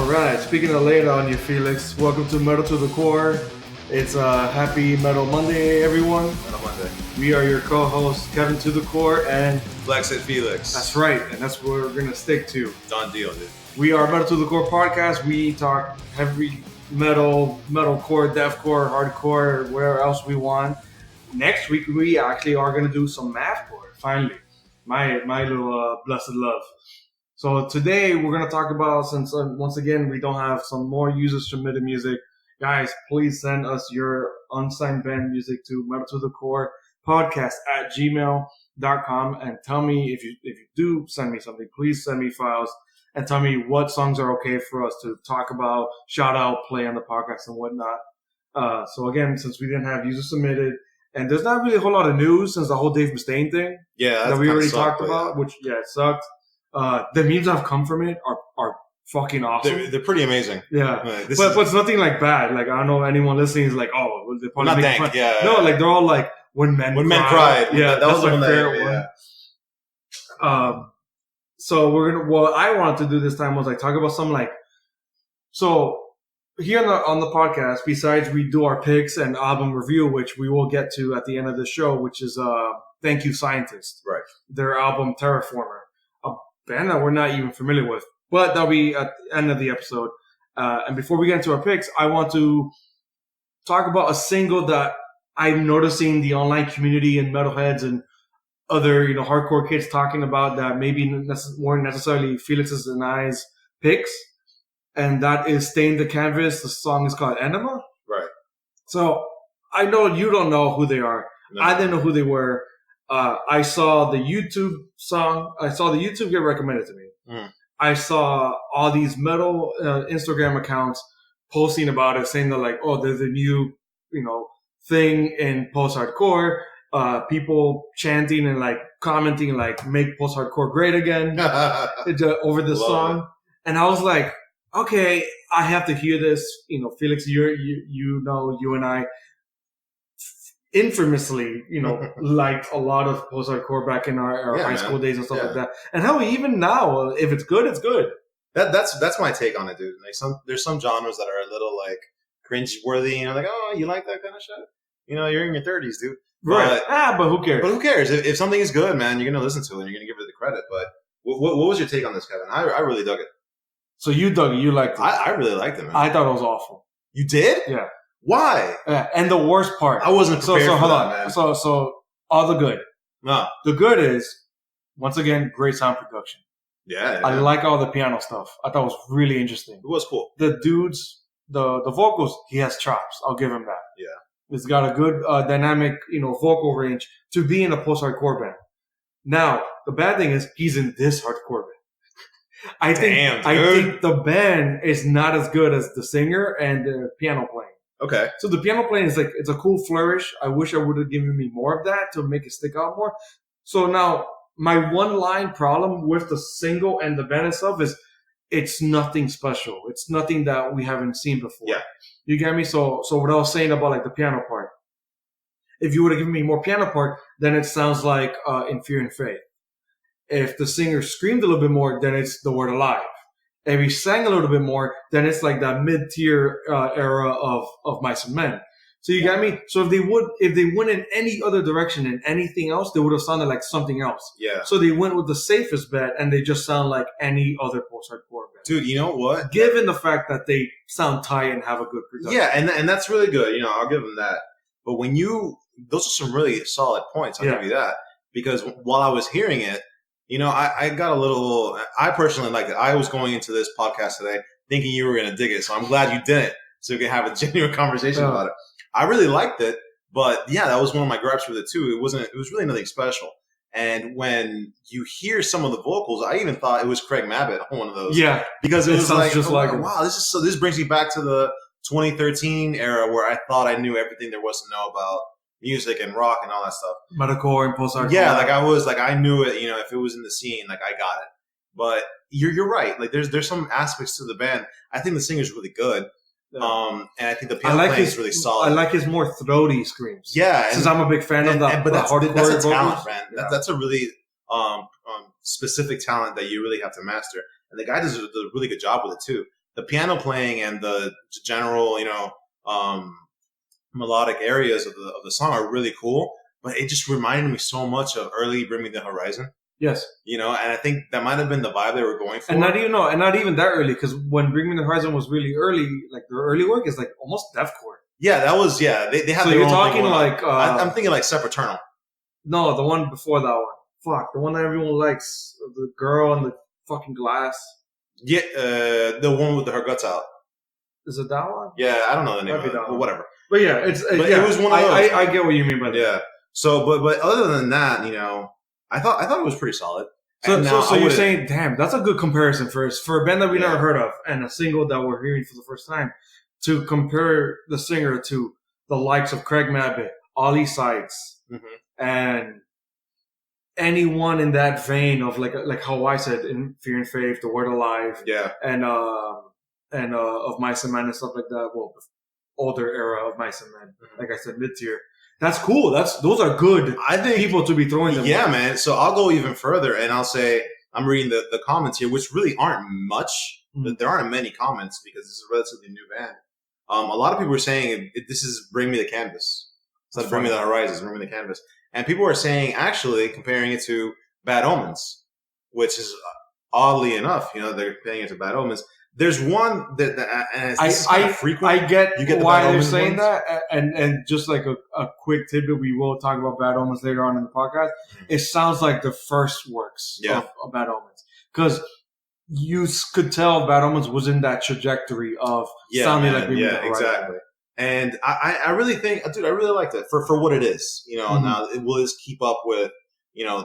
Alright, speaking of later on you, Felix, welcome to Metal to the Core. It's a happy Metal Monday, everyone. Metal Monday. We are your co-hosts, Kevin to the Core, and Flex it, Felix. that's right, and that's what we're going to stick to. Done deal, dude. We are Metal to the Core podcast. We talk heavy metalcore, deathcore, hardcore, whatever else we want. Next week, we actually are going to do some mathcore, finally. My little blessed love. So today we're going to talk about, since once again we don't have some more user-submitted music, guys, please send us your unsigned band music to Metal to the Core podcast at gmail.com and tell me if you do send me something, please send me files and tell me what songs are okay for us to talk about, shout out, play on the podcast and whatnot. So again, since we didn't have user-submitted, and there's not really a whole lot of news since the whole Dave Mustaine thing that we already talked about, which, it sucked. The memes that have come from it are fucking awesome. They're pretty amazing. Yeah. But it's nothing like bad. Like, I don't know anyone listening is like, oh, they're probably not making dank, fun. yeah. No, like, they're all like, when men cried. Yeah, that was my one favorite one. Yeah. So what I wanted to do this time was like talk about some like, so here on the podcast, besides we do our picks and album review, which we will get to at the end of the show, which is Thank You Scientist. Right. Their album Terraformer. A band that we're not even familiar with. But that'll be at the end of the episode. And before we get into our picks, I want to talk about a single that I'm noticing the online community and metalheads and other, hardcore kids talking about that maybe weren't necessarily Felix's and I's picks. And that is Stain the Canvas. The song is called Enema. Right. So I know you don't know who they are. No. I didn't know who they were. I saw the YouTube song. I saw the YouTube get recommended to me. Mm. I saw all these metal Instagram accounts posting about it, saying that like, oh, there's a new, thing in post-hardcore. People chanting and like commenting like, make post-hardcore great again over this song. It. And I was like, okay, I have to hear this. Felix, you and I infamously, liked a lot of post-hardcore back in our high school days and stuff like that. And how even now, if it's good, it's good. That's my take on it, dude. Like there's some genres that are a little like cringe-worthy. Like, oh, you like that kind of shit? You're in your 30s, dude. Right. But who cares? But who cares? If something is good, man, you're gonna listen to it and you're gonna give it the credit. But what was your take on this, Kevin? I really dug it. So you dug it. You liked it. I really liked it, man. I thought it was awful. You did? Yeah. Why? And the worst part. I wasn't prepared for hold that, on. man. So all the good. No. The good is, once again, great sound production. Yeah. I like all the piano stuff. I thought it was really interesting. It was cool. The dudes, the vocals, he has chops. I'll give him that. Yeah. It's got a good dynamic, vocal range to be in a post-hardcore band. Now, the bad thing is he's in this hardcore band. I think the band is not as good as the singer and the piano playing. Okay. So the piano playing is like, it's a cool flourish. I wish I would have given me more of that to make it stick out more. So now my one line problem with the single and the band itself is it's nothing special. It's nothing that we haven't seen before. Yeah. You get me? So what I was saying about like the piano part, if you would have given me more piano part, then it sounds like In Fear and Faith. If the singer screamed a little bit more, then it's The Word Alive. If he sang a little bit more, then it's like that mid-tier era of Mice and Men. So you got me? So if they went in any other direction in anything else, they would have sounded like something else. Yeah. So they went with the safest bet, and they just sound like any other post-hardcore band. Dude, you know what? Given the fact that they sound tight and have a good production. Yeah, and that's really good. I'll give them that. But those are some really solid points. I'll give you that. Because while I was hearing it, I got a little, I personally liked it. I was going into this podcast today thinking you were going to dig it. So I'm glad you didn't. So we can have a genuine conversation about it. I really liked it. But yeah, that was one of my gripes with it too. It was really nothing special. And when you hear some of the vocals, I even thought it was Craig Mabbitt on one of those. Yeah. Because it was like, just like wow, this brings me back to the 2013 era where I thought I knew everything there was to know about music and rock and all that stuff. Metalcore and post-hardcore. Yeah, I knew it, if it was in the scene, like I got it. But you're right. Like there's some aspects to the band. I think the singer's really good. Yeah. And I think the piano playing is really solid. I like his more throaty screams. Yeah. Since I'm a big fan of that. But that's a vocals. talent, man. Yeah. That's a really specific talent that you really have to master. And the guy does a really good job with it too. the piano playing and the general, melodic areas of the song are really cool. But it just reminded me so much of early Bring Me the Horizon. Yes. And I think that might have been the vibe they were going for. And not even that early, because when Bring Me the Horizon was really early, like their early work is like almost deathcore. Yeah, that was They had. So their you're own talking thing like I'm thinking like Sepultura. No, the one before that one. Fuck, the one that everyone likes, the girl and the fucking glass. Yeah, the one with her guts out. Is it that one? Yeah, I don't know the name of it, but whatever. But yeah, it was one of those. I get what you mean by that. Yeah. So, but other than that, I thought it was pretty solid. So you're saying, damn, that's a good comparison for a band that we never heard of and a single that we're hearing for the first time, to compare the singer to the likes of Craig Mabbitt, Ollie Sykes, and anyone in that vein of like how I said in Fear and Faith, The Word Alive, and of Mice and Men and stuff like that. Well, older era of Mice and Men, like I said, mid tier. That's cool. Those are good. I think people to be throwing them. Yeah, on. Man. So I'll go even further, and I'll say I'm reading the comments here, which really aren't much. There aren't many comments because this is a relatively new band. A lot of people are saying this is Bring Me the Canvas. It's not Bring Me the Horizon, Bring Me the Canvas. And people are saying, actually, comparing it to Bad Omens, which is oddly enough, they're comparing it to Bad Omens. There's one that and it's kind of frequent. I get why they're saying that, and just like a quick tidbit, we will talk about Bad Omens later on in the podcast. It sounds like the first works of Bad Omens, because you could tell Bad Omens was in that trajectory of sounding like Bring Me the Horizon. Exactly. And I really think, dude, I really liked it for what it is. Now will this keep up with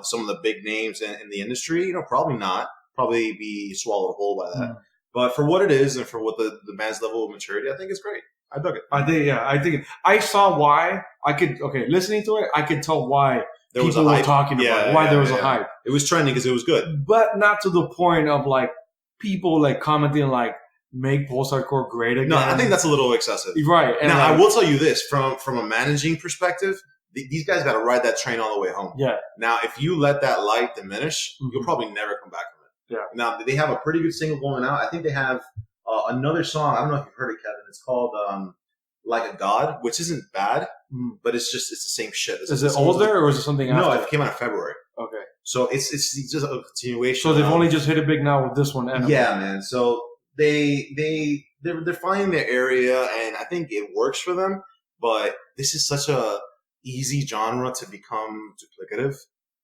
some of the big names in the industry? Probably not. Probably be swallowed whole by that. But for what it is and for what the band's level of maturity, I think it's great. I dug it. I think I saw why. Listening to it, I could tell why people were talking about it, why there was a hype. It was trending because it was good. But not to the point of like people like commenting like, make post-hardcore great again. No, I think that's a little excessive. Right. And now, I will tell you this, from a managing perspective, these guys got to ride that train all the way home. Yeah. Now, if you let that light diminish, you'll probably never come back from it. Yeah. Now, they have a pretty good single going out. I think they have another song. I don't know if you've heard it, Kevin. It's called Like a God, which isn't bad, but it's the same shit. Is it older or is it something after? No, it came out in February. Okay. So it's just a continuation. So they've only just hit it big now with this one. Yeah, man. So they're finding their area, and I think it works for them. But this is such a easy genre to become duplicative.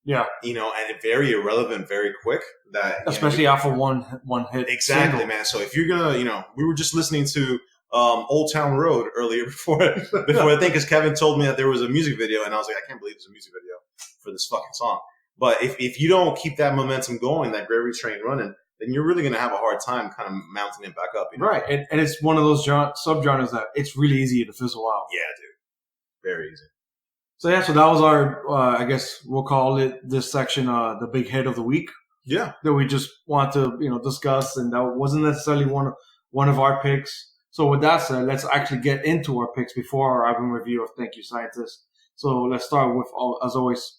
Yeah, and very irrelevant very quick. That especially after one hit. Exactly, man. So if you're gonna, we were just listening to Old Town Road earlier before I think, because Kevin told me that there was a music video, and I was like, I can't believe there's a music video for this fucking song. But if you don't keep that momentum going, that gravy train running, then you're really going to have a hard time kind of mounting it back up. Right. And it's one of those subgenres that it's really easy to fizzle out. Yeah, dude. Very easy. So that was our, I guess we'll call it this section, the big hit of the week. Yeah. That we just want to, discuss. And that wasn't necessarily one of our picks. So with that said, let's actually get into our picks before our album review of Thank You, Scientist. So let's start with, as always,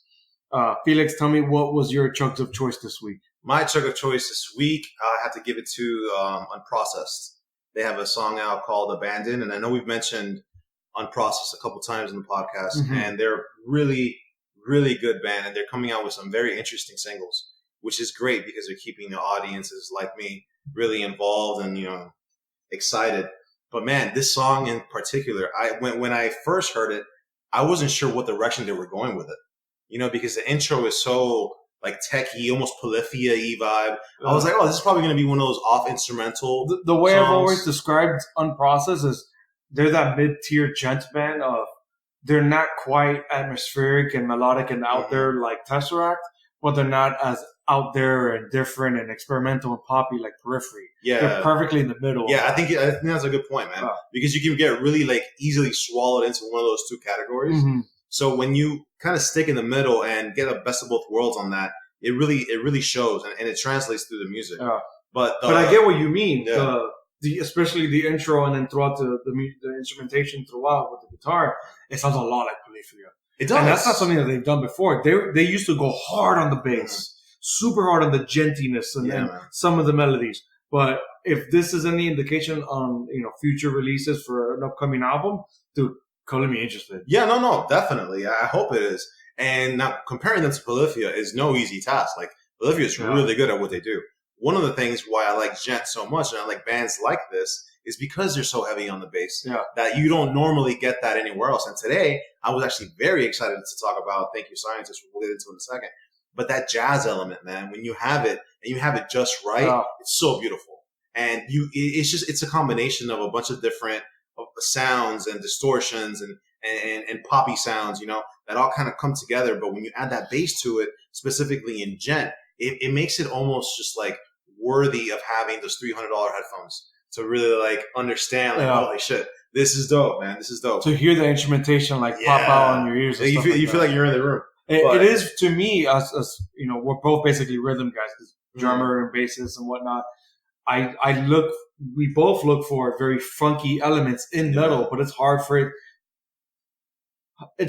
Felix, tell me, what was your chunk of choice this week? My chunk of choice this week, I have to give it to Unprocessed. They have a song out called Abandon, and I know we've mentioned Unprocessed a couple times in the podcast, and they're really, really good band, and they're coming out with some very interesting singles, which is great because they're keeping the audiences like me really involved and excited. But man, this song in particular, when I first heard it, I wasn't sure what direction they were going with it. Because the intro is so like techie, almost Polyphia-y vibe. I was like, oh, this is probably going to be one of those off instrumental. The way songs. I've always described Unprocessed is they're that mid-tier gent band of they're not quite atmospheric and melodic and out there like Tesseract, but they're not as out there and different and experimental and poppy like Periphery. Yeah, they're perfectly in the middle. Yeah, I think that's a good point, man. Because you can get really like easily swallowed into one of those two categories. So when you kind of stick in the middle and get a best of both worlds on that, it really shows and it translates through the music. Yeah. But I get what you mean. Yeah. Especially the intro and then throughout the instrumentation throughout with the guitar, it sounds a lot like Polyphia. It does. And that's not something that they've done before. They used to go hard on the bass, super hard on the gentiness and some of the melodies. But if this is any indication on future releases for an upcoming album, dude, color me interested. Yeah, no, definitely. I hope it is. And now comparing them to Polyphia is no easy task. Like Polyphia is really good at what they do. One of the things why I like Djent so much and I like bands like this is because they're so heavy on the bass that you don't normally get that anywhere else. And today I was actually very excited to talk about Thank You Scientist. We'll get into it in a second. But that jazz element, man, when you have it and you have it just right, it's so beautiful. And it's a combination of a bunch of different sounds and distortions and poppy sounds, that all kind of come together. But when you add that bass to it, specifically in Djent, it makes it almost just like worthy of having those $300 headphones to really like understand, like, holy shit, this is dope, man. This is dope. To hear the instrumentation like pop out on your ears. You feel like you're in the room. It is, to me, as we're both basically rhythm guys, drummer and bassist and whatnot. We both look for very funky elements in metal, but it's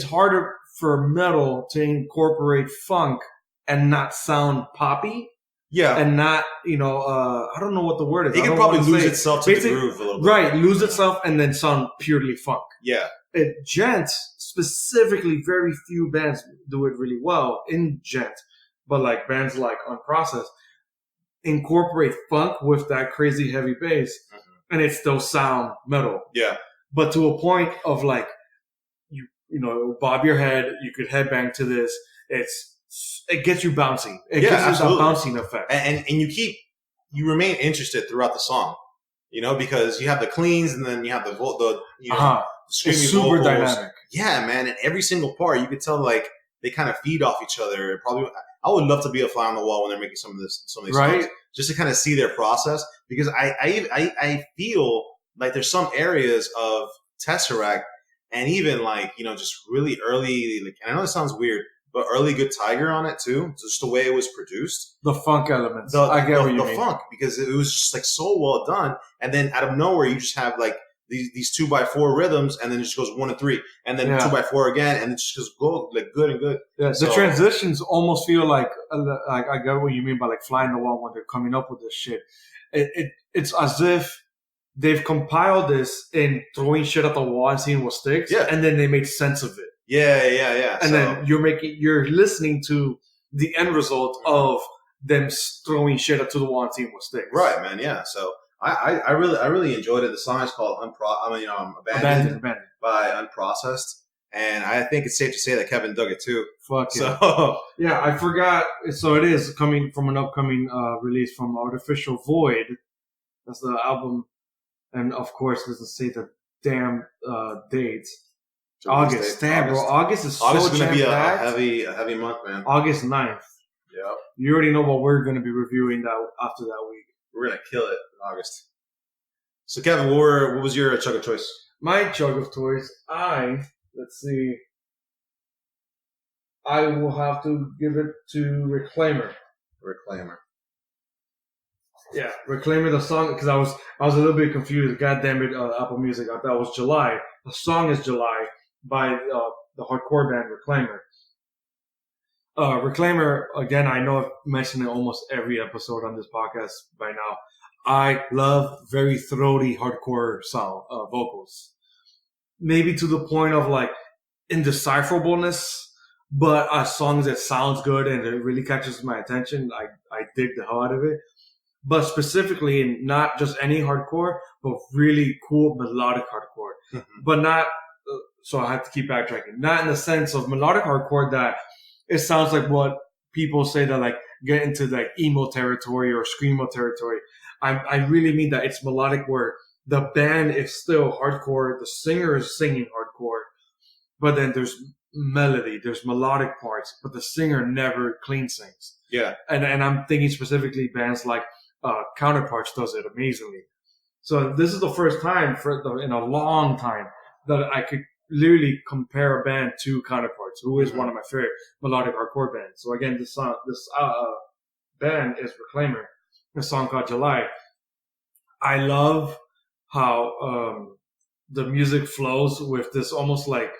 harder for metal to incorporate funk and not sound poppy. Yeah. And not, I don't know what the word is. It can probably lose itself to the groove a little bit. Right, lose itself and then sound purely funk. Yeah. Djent, specifically, very few bands do it really well in Djent. But like bands like Unprocessed incorporate funk with that crazy heavy bass, and it still sound metal. Yeah. But to a point of like, bob your head, you could headbang to this. It gets you bouncy. It gives you that bouncing effect. And you remain interested throughout the song, because you have the cleans and then you have the screaming it's super vocals. Dynamic. Yeah, man. And every single part, you could tell like they kind of feed off each other. I would love to be a fly on the wall when they're making some of these songs, just to kind of see their process, because I feel like there's some areas of Tesseract and even like, just really early, like, and I know it sounds weird, but early Good Tiger on it too. Just the way it was produced. The funk elements. I get what you mean. The funk, because it was just like so well done. And then out of nowhere, you just have like these 2x4 rhythms, and then it just goes 1 and 3, and then 2x4 again, and it just goes good and good. Yeah, the transitions almost feel like I get what you mean by like flying the wall when they're coming up with this shit. It's as if they've compiled this and throwing shit at the wall and seeing what sticks, and then they make sense of it. Yeah. And then you're listening to the end result of them throwing shit to the wall and seeing what sticks. Right, man. Yeah. So I really enjoyed it. The song is called Abandoned by Unprocessed, and I think it's safe to say that Kevin dug it too. Fuck yeah. Yeah, I forgot. So it is coming from an upcoming release from Artificial Void. That's the album, and of course, doesn't say the damn date. August. Damn, bro. August is going to be a heavy month, man. August 9th. Yep. You already know what we're going to be reviewing after that week. We're going to kill it in August. So, Kevin, what was your chug of choice? My chug of choice, let's see. I will have to give it to Reclaimer. Yeah, Reclaimer, the song, because I was a little bit confused. God damn it, Apple Music. I thought it was July. The song is July by the hardcore band Reclaimer. Reclaimer, again, I know I've mentioned it almost every episode on this podcast by now. I love very throaty hardcore sound vocals. Maybe to the point of like indecipherableness, but as long as it sounds good and it really catches my attention, I dig the hell out of it. But specifically in not just any hardcore, but really cool melodic hardcore. Mm-hmm. But not, so I have to keep backtracking, not in the sense of melodic hardcore that it sounds like what people say that like get into like emo territory or screamo territory. I really mean that it's melodic where the band is still hardcore, the singer is singing hardcore, but then there's melody, there's melodic parts, but the singer never clean sings. Yeah. And I'm thinking specifically bands like Counterparts does it amazingly. So this is the first time in a long time that I could literally compare a band to Counterparts, who is one of my favorite melodic hardcore bands. So again, this band is Reclaimer, a song called July. I love how the music flows with this almost like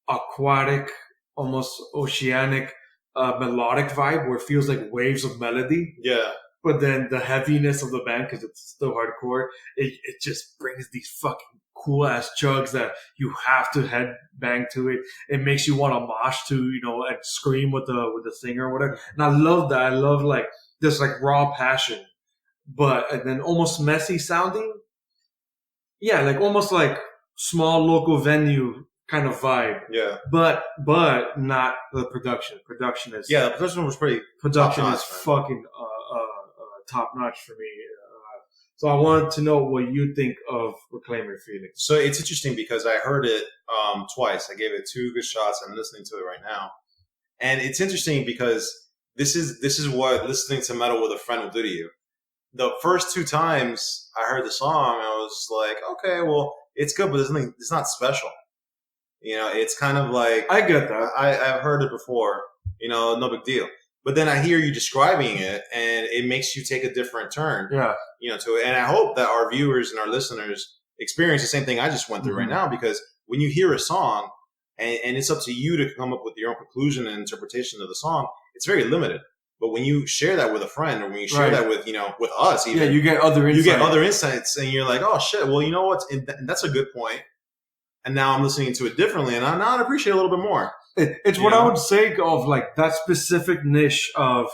aquatic, almost oceanic melodic vibe where it feels like waves of melody. Yeah. but then the heaviness of the band, because it's still hardcore, it just brings these fucking cool ass chugs that you have to head bang to it. It makes you want to mosh to, and scream with the singer or whatever. And I love that. I love like this like raw passion, and then almost messy sounding. Yeah, like almost like small local venue kind of vibe. Yeah. But not the production. Production is the production was pretty. Production is fucking top notch for me. So I wanted to know what you think of Reclaim Your Feelings. So it's interesting because I heard it twice. I gave it 2 good shots. I'm listening to it right now, and it's interesting because this is what listening to metal with a friend will do to you. The first 2 times I heard the song, I was like, okay, well, it's good, but it's not special. It's kind of like I get that. I've heard it before. No big deal. But then I hear you describing it, and it makes you take a different turn. Yeah. To it. And I hope that our viewers and our listeners experience the same thing I just went through right now, because when you hear a song, and it's up to you to come up with your own conclusion and interpretation of the song, it's very limited. But when you share that with a friend, or when you share that with with us, even, you get other insights. You get other insights, and you're like, oh shit, well, you know what? And that's a good point. And now I'm listening to it differently, and I appreciate it a little bit more. It's what I would say of like that specific niche of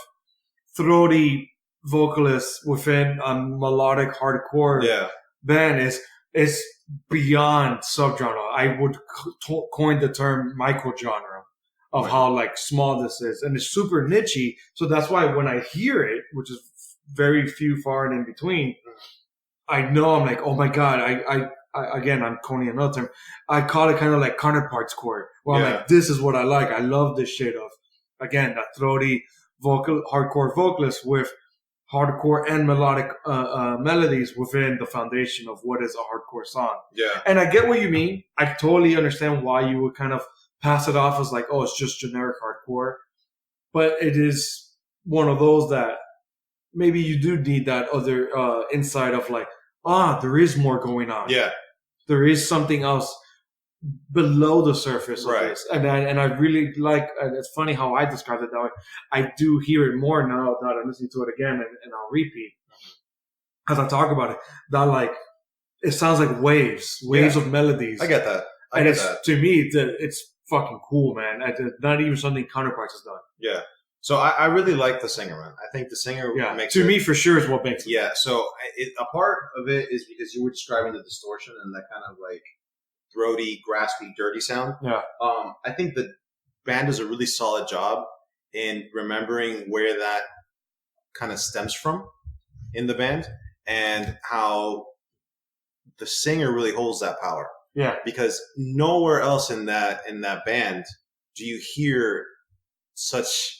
throaty vocalists within a melodic hardcore band is beyond subgenre. I would coin the term microgenre of how like small this is, and it's super nichey. So that's why when I hear it, which is very few far and in between, I know I'm like, oh my god, I again, I'm coining another term. I call it kind of like counterparts core, where I'm like, this is what I like. I love this shit of, again, that throaty hardcore vocalist with hardcore and melodic melodies within the foundation of what is a hardcore song. Yeah. And I get what you mean. I totally understand why you would kind of pass it off as like, oh, it's just generic hardcore. But it is one of those that maybe you do need that other insight of like, there is more going on. Yeah. There is something else below the surface of this. And I really like, and it's funny how I described it that way. I do hear it more now that I'm listening to it again, and I'll repeat as I talk about it, that like, it sounds like waves of melodies. I get that. To me, it's fucking cool, man. Not even something Counterparts has done. Yeah. So I really like the singer, man. I think the singer makes to me for sure is what makes it. Yeah. So a part of it is because you were describing the distortion and that kind of like throaty, graspy, dirty sound. Yeah. I think the band does a really solid job in remembering where that kind of stems from in the band, and how the singer really holds that power. Yeah. Because nowhere else in that band do you hear such,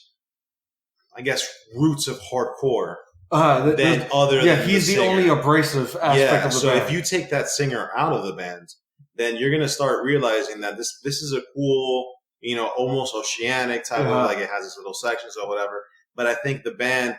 I guess, roots of hardcore than other than he's the only abrasive aspect of the band. So if you take that singer out of the band, then you're going to start realizing that this is a cool, almost oceanic type of, like, it has its little sections or whatever. But I think the band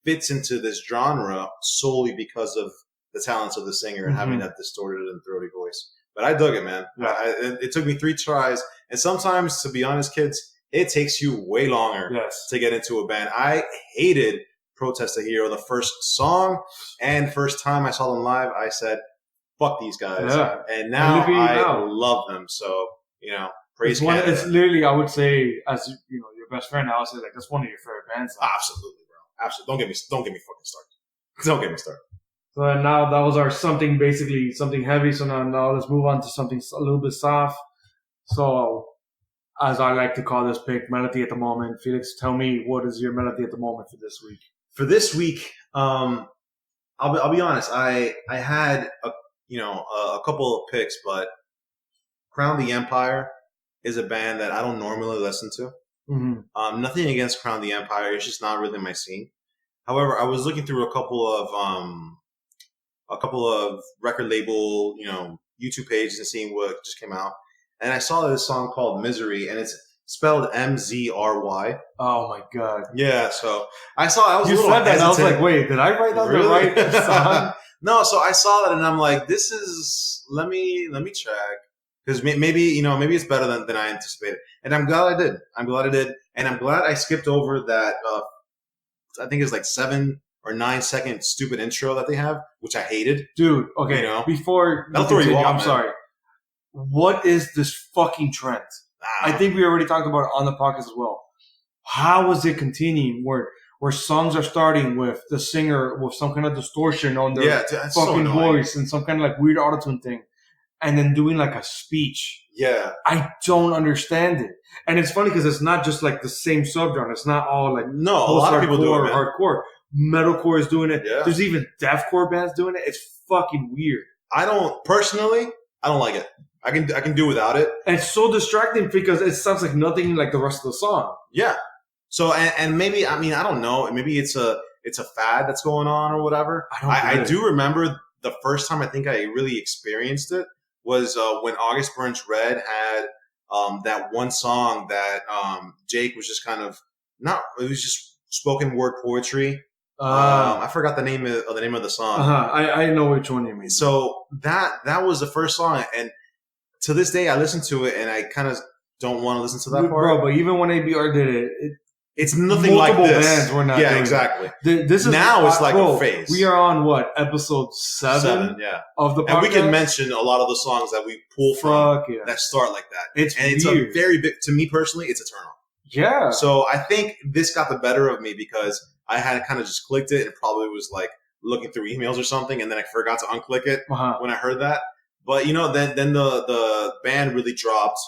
fits into this genre solely because of the talents of the singer and having that distorted and throaty voice. But I dug it, man. Yeah. It took me 3 tries. And sometimes, to be honest, kids, it takes you way longer to get into a band. I hated Protest a Hero. The first song and first time I saw them live, I said, fuck these guys. Yeah. And now I love them. So, praise Canada. It's literally, I would say, as your best friend, I would say, like, that's one of your favorite bands. Absolutely, bro. Absolutely. Don't get me fucking started. Don't get me started. So now that was our something heavy. So now let's move on to something a little bit soft. So, as I like to call this pick, melody at the moment. Felix, tell me, what is your melody at the moment for this week? For this week, I'll be honest. I had a couple of picks, but Crown the Empire is a band that I don't normally listen to. Mm-hmm. Nothing against Crown the Empire; it's just not really my scene. However, I was looking through a couple of record label, YouTube pages and seeing what just came out. And I saw this song called Misery, and it's spelled Mzry. Oh my god! Yeah, so I saw. You said that, and I was like, "Wait, did I write down the right song?" No, so I saw that, and I'm like, "This is." Let me check, because maybe it's better than I anticipated, and I'm glad I did. And I'm glad I skipped over that. I think it's like 7 or 9-second stupid intro that they have, which I hated. Dude, okay, You know? before That'll throw you off, I'm man. sorry. What is this fucking trend? I think we already talked about it on the podcast as well. How is it continuing where songs are starting with the singer with some kind of distortion on their that's fucking so annoying. voice and some kind of like weird autotune thing, and then doing like a speech? Yeah. I don't understand it. And it's funny because it's not just like the same subgenre. It's not all like No, a lot of people do it, man. hardcore. Metalcore is doing it. Yeah. There's even deathcore bands doing it. It's fucking weird. I don't like it. I can do without it. And it's so distracting because it sounds like nothing like the rest of the song. Yeah. So and maybe I don't know. Maybe it's a fad that's going on or whatever. I do remember the first time I think I really experienced it was when August Burns Red had that one song that Jake was just kind of it was just spoken word poetry. I forgot the name of the song. I know which one you mean. So that was the first song, and to this day I listen to it and I kind of don't want to listen to that part. Bro, but even when ABR did it, it's nothing like this. Bands were not doing exactly. This is now it's like a phase. We are on what, episode 7 yeah, of the podcast? And we can mention a lot of the songs that we pull from that start like that. It's a very big, to me personally, it's a turn on. Yeah. So I think this got the better of me because I had kind of just clicked it and probably was like looking through emails or something, and then I forgot to unclick it when I heard that. But then the band really dropped,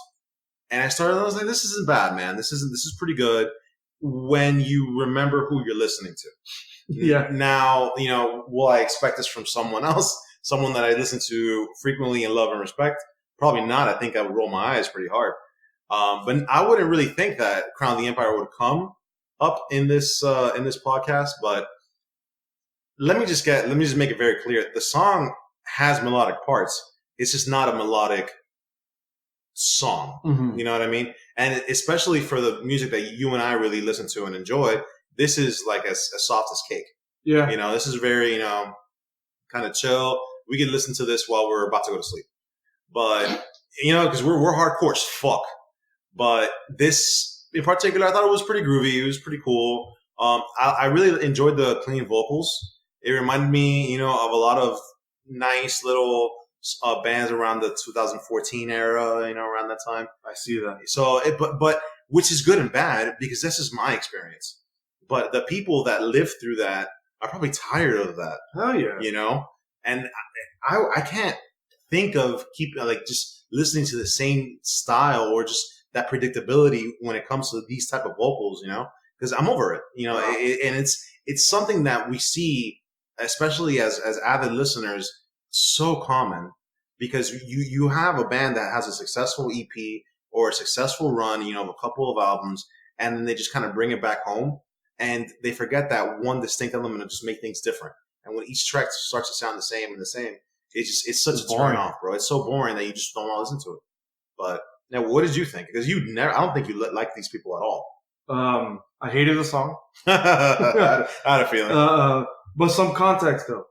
and I was like, this isn't bad, man. This is pretty good when you remember who you're listening to. Yeah. Now, will I expect this from someone else? Someone that I listen to frequently and love and respect? Probably not. I think I would roll my eyes pretty hard. But I wouldn't really think that Crown of the Empire would come up in this podcast. But let me just make it very clear. The song has melodic parts. It's just not a melodic song. Mm-hmm. You know what I mean? And especially for the music that you and I really listen to and enjoy, this is like as soft as cake. Yeah. This is very, kind of chill. We can listen to this while we're about to go to sleep. But, because we're hardcore as fuck. But this in particular, I thought it was pretty groovy. It was pretty cool. I really enjoyed the clean vocals. It reminded me, of a lot of nice little bands around the 2014 era, around that time. I see that. So, but which is good and bad because this is my experience. But the people that live through that are probably tired of that. Hell yeah. And I can't think of just listening to the same style or just that predictability when it comes to these type of vocals, because I'm over it, and it's something that we see, especially as avid listeners, so common because you have a band that has a successful EP or a successful run, of a couple of albums, and then they just kind of bring it back home and they forget that one distinct element and just make things different. And when each track starts to sound the same, it's such a turn off, bro. It's so boring that you just don't want to listen to it. But now, what did you think? Because I don't think you like these people at all. I hated the song. I had a feeling. But some context though.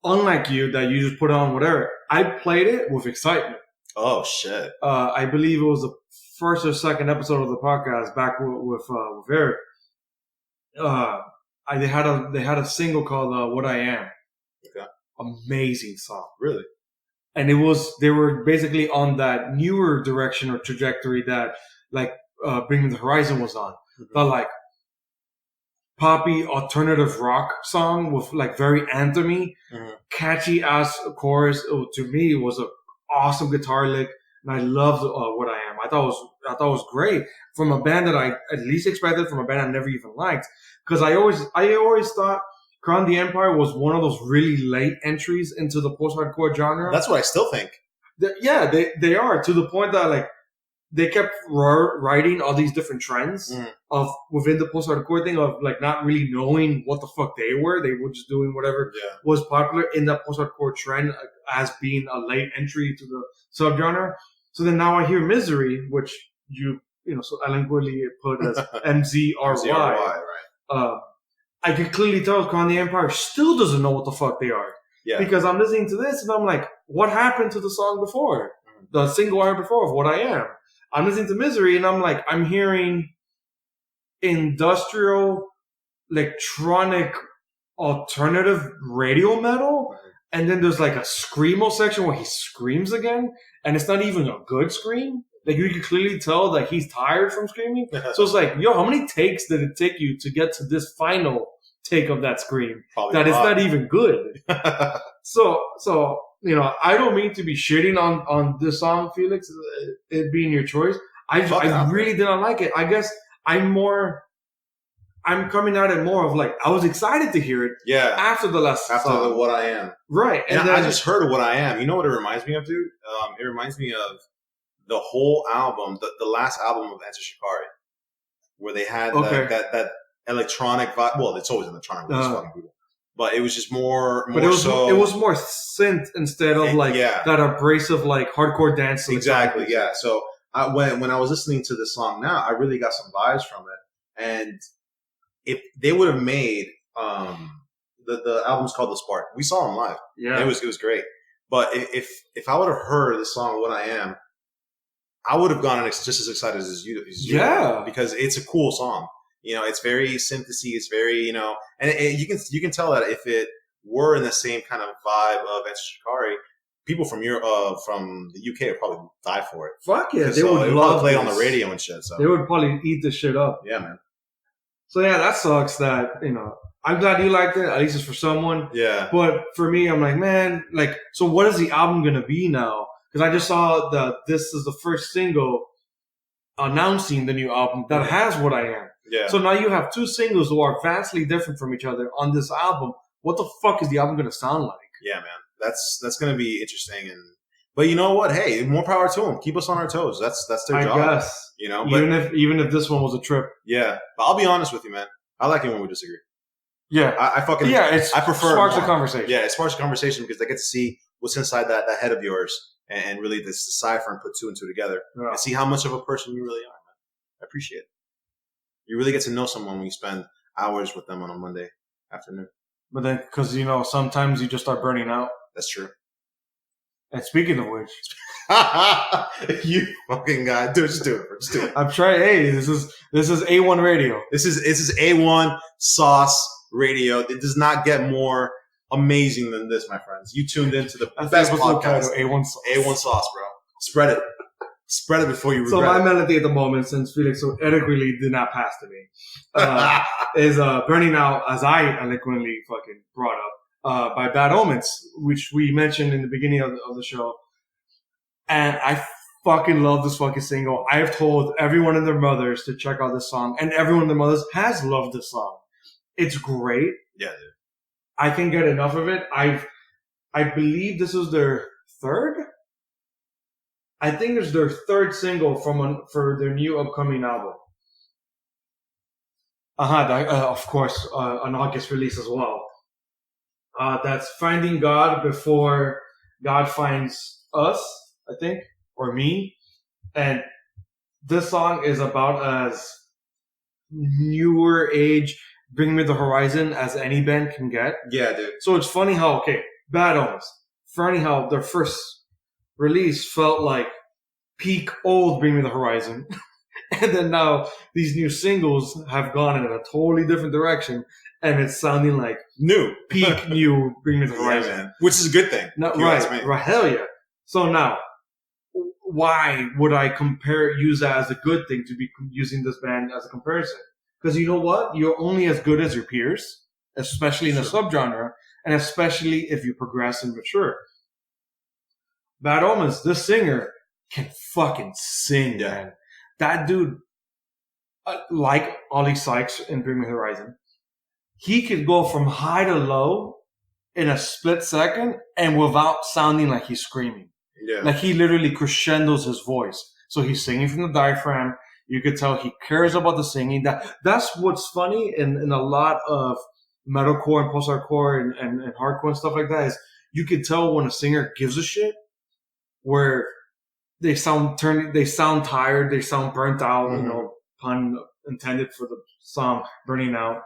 Unlike you, that you just put on whatever, I played it with excitement. Oh shit! I believe it was the first or second episode of the podcast back with Eric. They had a single called "What I Am." Okay. Amazing song. Really. And they were basically on that newer direction or trajectory that Bring Me the Horizon was on. Mm-hmm. That like poppy alternative rock song with like very anthemy, catchy ass chorus. To me, it was an awesome guitar lick, and I loved What I Am. I thought it was great from a band that I at least expected from a band I never even liked, because I always thought Crown of the Empire was one of those really late entries into the post-hardcore genre. That's what I still think. They are, to the point that like they kept writing all these different trends of within the post-hardcore thing of like not really knowing what the fuck they were. They were just doing whatever was popular in that post-hardcore trend as being a late entry to the subgenre. So then now I hear Misery, which so eloquently put as MZRY. Right. I can clearly tell Crown of the Empire still doesn't know what the fuck they are. Yeah. Because I'm listening to this and I'm like, what happened to the song before? The single I heard before of What I Am. I'm listening to Misery and I'm like, I'm hearing industrial, electronic alternative radio metal, and then there's like a screamo section where he screams again, and it's not even a good scream. Like you can clearly tell that he's tired from screaming. So it's like, yo, how many takes did it take you to get to this final take of that scream? Probably that it's not even good. So I don't mean to be shitting on this song, Felix, it being your choice. I really didn't like it. I guess I'm coming at it more of like, I was excited to hear it. Yeah. After the last After song. What I Am. Right. And then I just heard of What I Am. You know what it reminds me of, dude? It reminds me of the whole album, the last album of Enter Shikari, where they had that electronic vibe. Well, it's always electronic. It's fucking brutal. But it was just more it was more synth instead of that abrasive like hardcore dance. Exactly, yeah. So when I was listening to this song now, I really got some vibes from it. And if they would have made the album's called The Spark. We saw them live. Yeah, it was great. But if I would have heard the song What I Am, I would have gone just as excited as you. Yeah, because it's a cool song. It's very synthesy. It's very, and you can tell that if it were in the same kind of vibe of Enter Shikari, people from Europe, from the UK would probably die for it. Fuck yeah, they would love play on the radio and shit. So they would probably eat this shit up. Yeah, man. So yeah, that sucks. That I'm glad you liked it. At least it's for someone. Yeah. But for me, I'm like, man, so what is the album gonna be now? Because I just saw that this is the first single announcing the new album that has What I Am. Yeah. So now you have two singles who are vastly different from each other on this album. What the fuck is the album going to sound like? Yeah, man. That's going to be interesting. But you know what? Hey, more power to them. Keep us on our toes. That's their job. I guess. Even if this one was a trip. Yeah. But I'll be honest with you, man. I like it when we disagree. Yeah. I prefer sparks the conversation. Yeah, it sparks the conversation because I get to see what's inside that head of yours and really decipher and put two and two together and see how much of a person you really are, man. I appreciate it. You really get to know someone when you spend hours with them on a Monday afternoon. But then, because, sometimes you just start burning out. That's true. And speaking of which. You fucking guy. Dude, just do it. Just do it. I'm trying. Hey, this is A1 radio. This is A1 sauce radio. It does not get more amazing than this, my friends. You tuned into the best podcast. A1 sauce. A1 sauce, bro. Spread it. Spread it before you regret it. So my melody at the moment, since Felix so eloquently did not pass to me, is Burning Out, as I eloquently fucking brought up, by Bad Omens, which we mentioned in the beginning of the show. And I fucking love this fucking single. I have told everyone and their mothers to check out this song, and everyone and their mothers has loved this song. It's great. Yeah, dude. I can get enough of it. I believe this is their third. I think it's their third single for their new upcoming album. Of course, an August release as well. That's Finding God Before God Finds Us, I think, or me. And this song is about as newer age, Bring Me the Horizon as any band can get. Yeah, dude. So it's funny how, Bad Omens. Funny how their first release felt like peak old Bring Me the Horizon. And then now these new singles have gone in a totally different direction. And it's sounding like peak new Bring Me the Horizon. Yeah, man. Which is a good thing. No, right. Hell yeah. So now, why would I use that as a good thing to be using this band as a comparison? Because you know what? You're only as good as your peers, especially in a subgenre, and especially if you progress and mature. Bad Omens, this singer can fucking sing, man. That dude, like Ollie Sykes in Bring Me the Horizon, he could go from high to low in a split second and without sounding like he's screaming. Yeah. Like he literally crescendos his voice. So he's singing from the diaphragm. You could tell he cares about the singing. That's what's funny in a lot of metalcore and post-hardcore and hardcore and stuff like that is you could tell when a singer gives a shit where they sound tired, they sound burnt out, pun intended for the song Burning Out.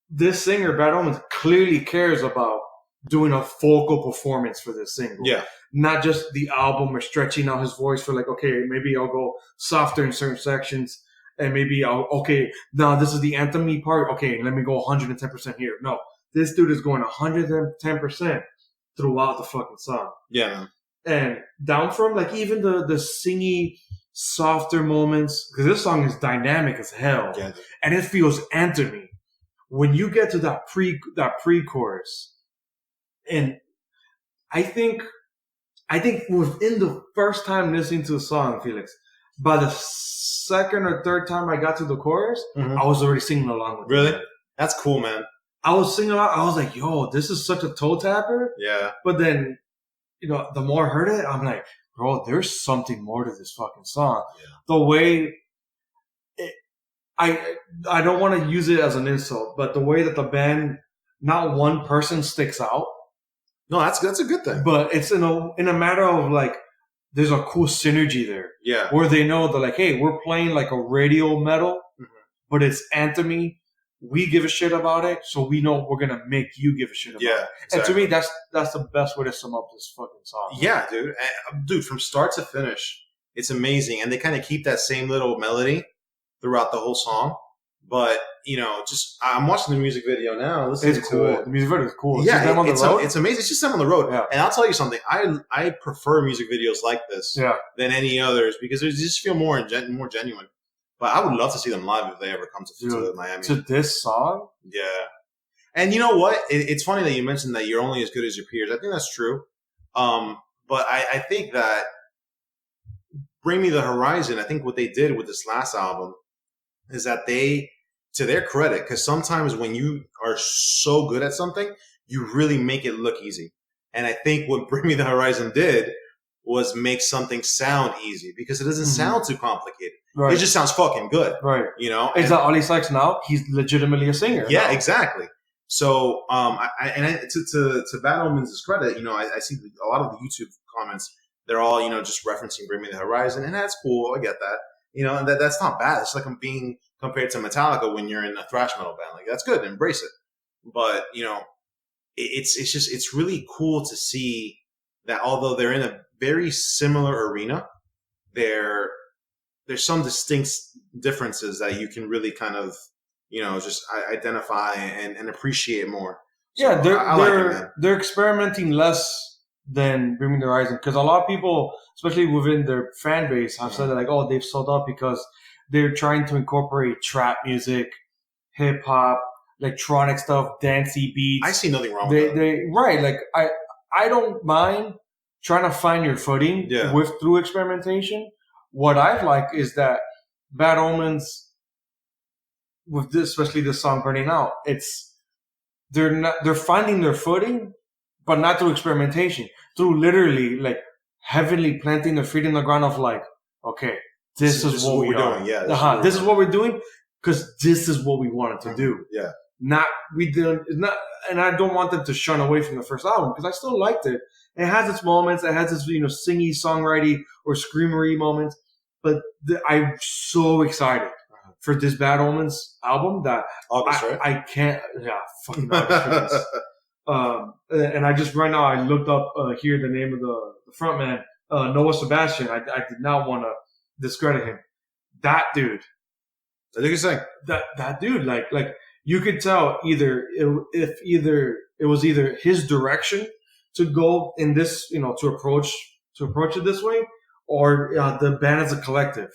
This singer, Bad Omens, clearly cares about doing a vocal performance for this single. Yeah. Not just the album or stretching out his voice for maybe I'll go softer in certain sections and maybe now this is the anthem-y part. Okay, let me go 110% here. No, this dude is going 110% throughout the fucking song. Yeah, man. And down from like even the singy, softer moments, because this song is dynamic as hell, Yeah. and it feels anthemy. When you get to that pre-chorus, and I think within the first time listening to the song, Felix, by the second or third time I got to the chorus, I was already singing along with it. Really? That's cool, man. I was singing along. I was like, yo, this is such a toe tapper. Yeah. But then, the more I heard it, I'm like, bro, there's something more to this fucking song. Yeah. The way I don't want to use it as an insult, but the way that the band, not one person sticks out. No, that's a good thing. But it's in a matter of like, there's a cool synergy there. Yeah. Where they know that like, hey, we're playing like a radio metal, but it's anthemy. We give a shit about it, so we know we're gonna make you give a shit about it. Exactly. And to me, that's the best way to sum up this fucking song. Yeah, dude, from start to finish, it's amazing, and they kind of keep that same little melody throughout the whole song. But I'm watching the music video now. It's cool. The music video is cool. Yeah, it's amazing. It's just them on the road. Yeah. And I'll tell you something. I prefer music videos like this than any others because they just feel more genuine. But I would love to see them live if they ever come to Miami. To this song? Yeah. And you know what? It's funny that you mentioned that you're only as good as your peers. I think that's true. But I think that Bring Me the Horizon, I think what they did with this last album is that they, to their credit, because sometimes when you are so good at something, you really make it look easy. And I think what Bring Me the Horizon did was make something sound easy because it doesn't sound too complicated. Right. It just sounds fucking good. Right. Is that all he likes now? He's legitimately a singer. Yeah, now. Exactly. So, to Bad Omens' credit, I see a lot of the YouTube comments. They're all, just referencing Bring Me the Horizon, and that's cool. I get that. And that's not bad. It's like I'm being compared to Metallica when you're in a thrash metal band. Like that's good. Embrace it. But it's really cool to see that although they're in a very similar arena, there's some distinct differences that you can really kind of, just identify and appreciate more. So yeah, they're experimenting less than Bring Me the Horizon because a lot of people, especially within their fan base, have said that like, oh, they've sold out because they're trying to incorporate trap music, hip hop, electronic stuff, dancey beats. I see nothing wrong with that. Right, like I don't mind trying to find your footing through experimentation. What I like is that Bad Omens, with this, especially this song Burning Out, they're finding their footing, but not through experimentation, through literally like heavily planting their feet in the ground of like, okay, this is what we're doing. Yeah, this is what we're doing because this is what we wanted to do. Yeah, and I don't want them to shun away from the first album because I still liked it. It has its moments. It has its singy, songwriting, or screamery moments. But I'm so excited for this Bad Omens album that August, right? I can't. Yeah, fucking August. And I just right now I looked up here the name of the frontman, Noah Sebastian. I did not want to discredit him. That dude. I think you're saying that dude. Like you could tell it was either his direction to go in this, to approach it this way, or the band as a collective.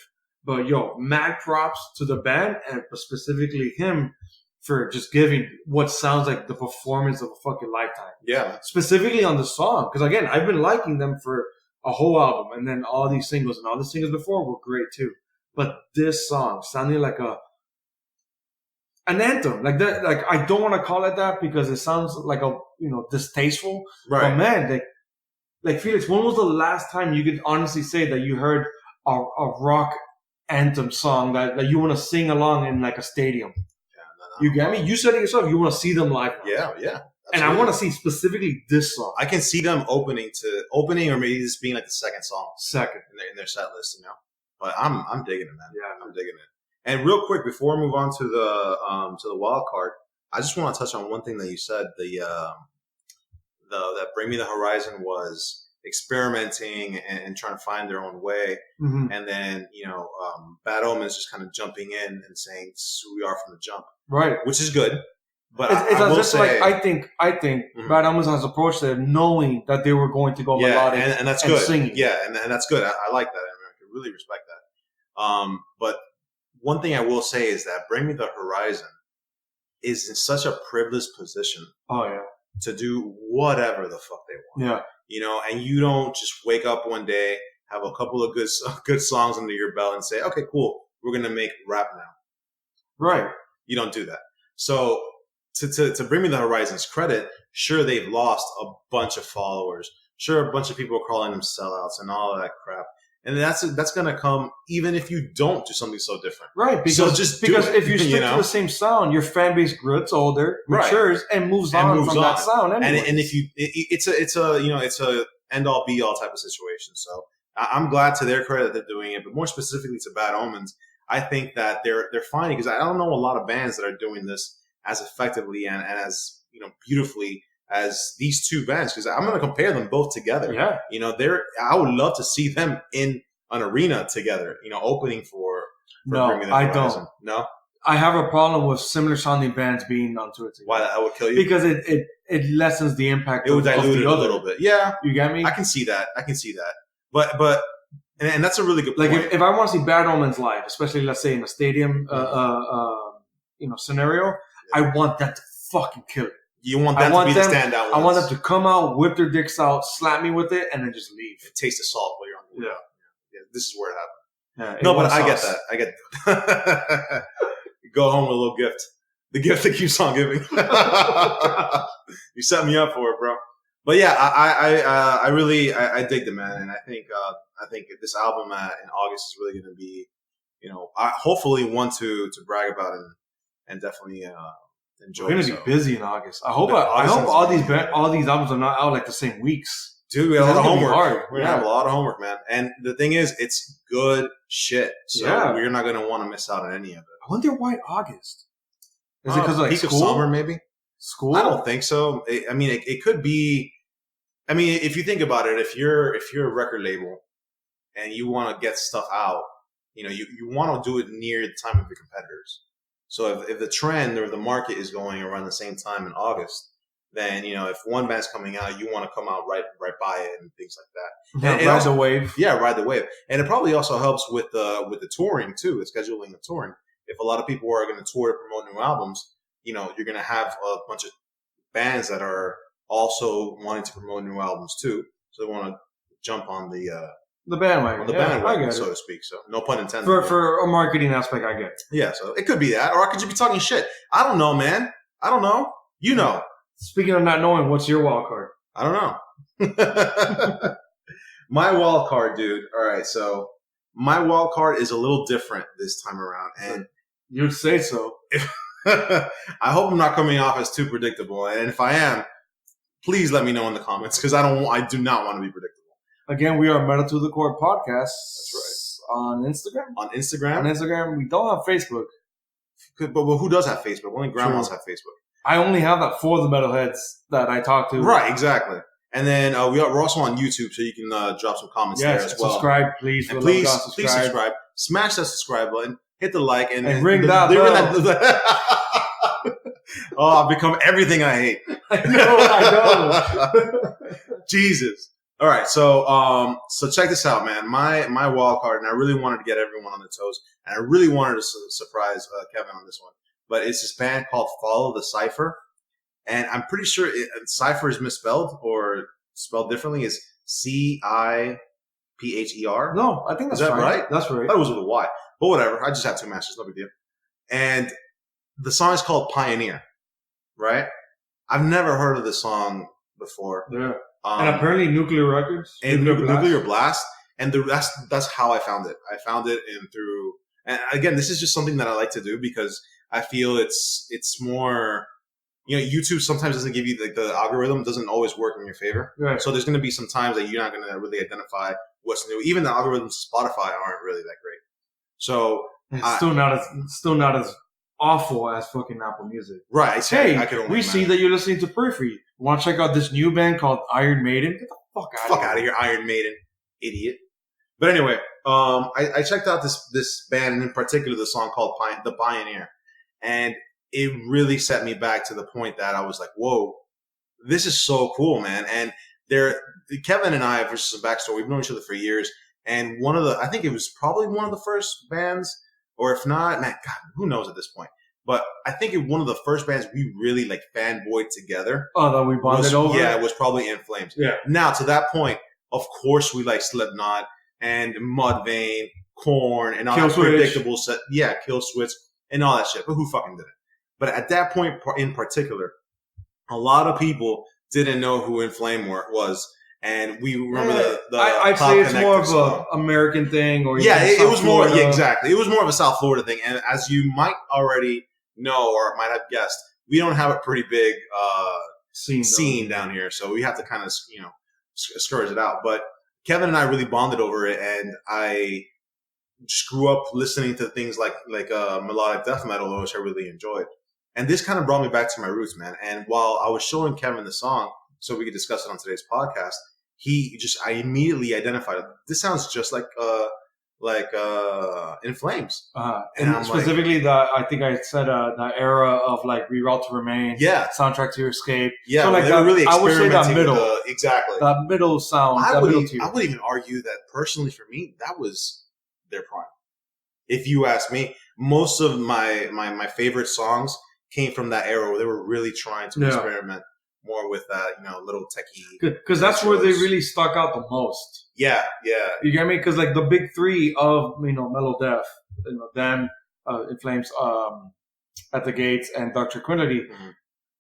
But mad props to the band and specifically him for just giving what sounds like the performance of a fucking lifetime. Yeah. Specifically on the song, because again, I've been liking them for a whole album, and then all these singles and all the singles before were great too. But this song sounded like an anthem, like that. Like I don't want to call it that because it sounds like distasteful. Right. But man, like Felix, when was the last time you could honestly say that you heard a rock anthem song that you want to sing along in like a stadium? Yeah, you get me? You said it yourself. You want to see them live. Yeah. Absolutely. And I want to see specifically this song. I can see them opening, or maybe this being like the second song, in their set list. But I'm digging it, man. Yeah, I'm digging it. And real quick, before we move on to the wild card, I just want to touch on one thing that you said. That Bring Me the Horizon was experimenting and trying to find their own way, and then Bad Omens just kind of jumping in and saying, "This is who we are from the jump," right? Which is good. But it's I will as if, say, like, I think Bad Omens has approached it knowing that they were going to go melodic and that's and good. singing. Yeah, and that's good. I like that. I can really respect that. But one thing I will say is that Bring Me the Horizon is in such a privileged position. Oh yeah. To do whatever the fuck they want. Yeah. You know, and you don't just wake up one day, have a couple of good songs under your belt, and say, okay, cool, we're gonna make rap now. Right. You don't do that. So to Bring Me the Horizon's credit, sure, they've lost a bunch of followers. Sure, a bunch of people are calling them sellouts and all of that crap. And that's gonna come even if you don't do something so different. Right. Because if you stick to the same sound, your fan base gets older, matures, and moves on from that sound. Anyways. And if you, it's a end all be all type of situation. So I'm glad, to their credit, they're doing it. But more specifically to Bad Omens, I think that they're finding, because I don't know a lot of bands that are doing this as effectively and as beautifully as these two bands, because I'm going to compare them both together. Yeah. I would love to see them in an arena together, opening for No, Bring Me the I Horizon. don't. No? I have a problem with similar sounding bands being on tour together. Why? That would kill you? Because it lessens the impact. It would dilute it a other. little bit. Yeah. You get me? I can see that. But and that's a really good point. Like if I want to see Bad Omens live, especially let's say in a stadium scenario, I want that to fucking kill it. You want them to be the standout ones. I want them to come out, whip their dicks out, slap me with it, and then just leave. Taste the salt while you're on the Yeah, this is where it happened. Yeah, no, but I get that. I get that. Go home with a little gift. The gift that keeps on giving. You set me up for it, bro. But yeah, I really dig the man, and I think this album in August is really going to be, hopefully one to brag about and definitely enjoy. We're gonna be busy in August. I hope all these albums are not out like the same weeks. Dude, we have a lot of homework. We're gonna have a lot of homework, man. And the thing is, it's good shit. So we're not gonna want to miss out on any of it. I wonder why August. Is it because like peak school? Of summer, maybe? School? I don't think so. It could be. I mean, if you think about it, if you're a record label and you want to get stuff out, you want to do it near the time of your competitors. So if the trend or the market is going around the same time in August, then if one band's coming out, you want to come out right by it and things like that. Yeah, ride the wave. Yeah, ride the wave. And it probably also helps with the touring too, the scheduling of touring. If a lot of people are going to tour to promote new albums, you're going to have a bunch of bands that are also wanting to promote new albums too. So they want to jump on the bandwagon, so to speak. So no pun intended. For a marketing aspect, I get it. Yeah, so it could be that, or I could just be talking shit. I don't know, man. I don't know. You know. Speaking of not knowing, what's your wild card? I don't know. My wild card, dude. All right, so my wild card is a little different this time around, and you'd say so. I hope I'm not coming off as too predictable, and if I am, please let me know in the comments, because I do not want to be predictable. Again, we are Metal to the Core Podcast. That's right. On Instagram. On Instagram. We don't have Facebook. But who does have Facebook? Only grandmas have Facebook. I only have that for the metalheads that I talk to. Right, exactly. And then we're also on YouTube, so you can drop some comments there as well. Subscribe, please. And please subscribe. Smash that subscribe button. Hit the like and ring that bell. Oh, I've become everything I hate. I know. Jesus. All right, so check this out, man. My wild card, and I really wanted to get everyone on their toes, and I really wanted to surprise Kevin on this one. But it's this band called Follow the Cipher, and I'm pretty sure Cipher is misspelled or spelled differently. Is CIPHER? No, I think that's right. That's right. I thought it was with a Y, but whatever. I just had two matches, no big deal. And the song is called Pioneer, right? I've never heard of this song before. Yeah. And apparently Nuclear Records. And Nuclear Blast. And that's how I found it. I found it and again, this is just something that I like to do because I feel it's more, YouTube sometimes doesn't give you the algorithm doesn't always work in your favor. Right. So there's going to be some times that you're not going to really identify what's new. Even the algorithms of Spotify aren't really that great. So it's still not as awful as fucking Apple Music. Right. Hey, we see that you're listening to Periphery. Want to check out this new band called Iron Maiden? Get the fuck out of here, Iron Maiden, idiot. But anyway, I checked out this band, and in particular the song called The Pioneer. And it really set me back to the point that I was like, whoa, this is so cool, man. And Kevin and I, for some backstory, we've known each other for years. And I think it was probably one of the first bands, or if not, man, God, who knows at this point. But I think one of the first bands we really like fanboyed together. Oh, that we bonded over? Yeah, it was probably In Flames. Yeah. Now, to that point, of course, we like Slipknot and Mudvayne, Korn, and all that predictable set. Yeah, Killswitch and all that shit. But who fucking did it? But at that point in particular, a lot of people didn't know who In Flame was. And we remember the I'd say it's more of an American thing. Or it was more, exactly. It was more of a South Florida thing. And as you might already know or might have guessed, we don't have a pretty big scene down here. So we have to kind of, scourge it out. But Kevin and I really bonded over it. And I just grew up listening to things like melodic death metal, which I really enjoyed. And this kind of brought me back to my roots, man. And while I was showing Kevin the song, so we could discuss it on today's podcast, I immediately identified it. This sounds just like In Flames. And specifically, I think I said the era of like Reroute to Remain, Soundtrack to Escape. Yeah, so like they were really experimenting I would say that middle, exactly. That middle sound. I would even argue that personally for me, that was their prime. If you ask me, most of my favorite songs came from that era where they were really trying to experiment more with that, little techie. Because that's where they really stuck out the most. Yeah. You get me? Because like the big three of Metal Death, them, In Flames, At the Gates, and Dark Tranquillity. Mm-hmm.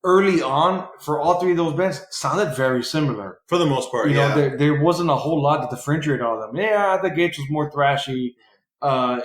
Early on, for all three of those bands, sounded very similar for the most part. There wasn't a whole lot to differentiate all of them. Yeah, At the Gates was more thrashy.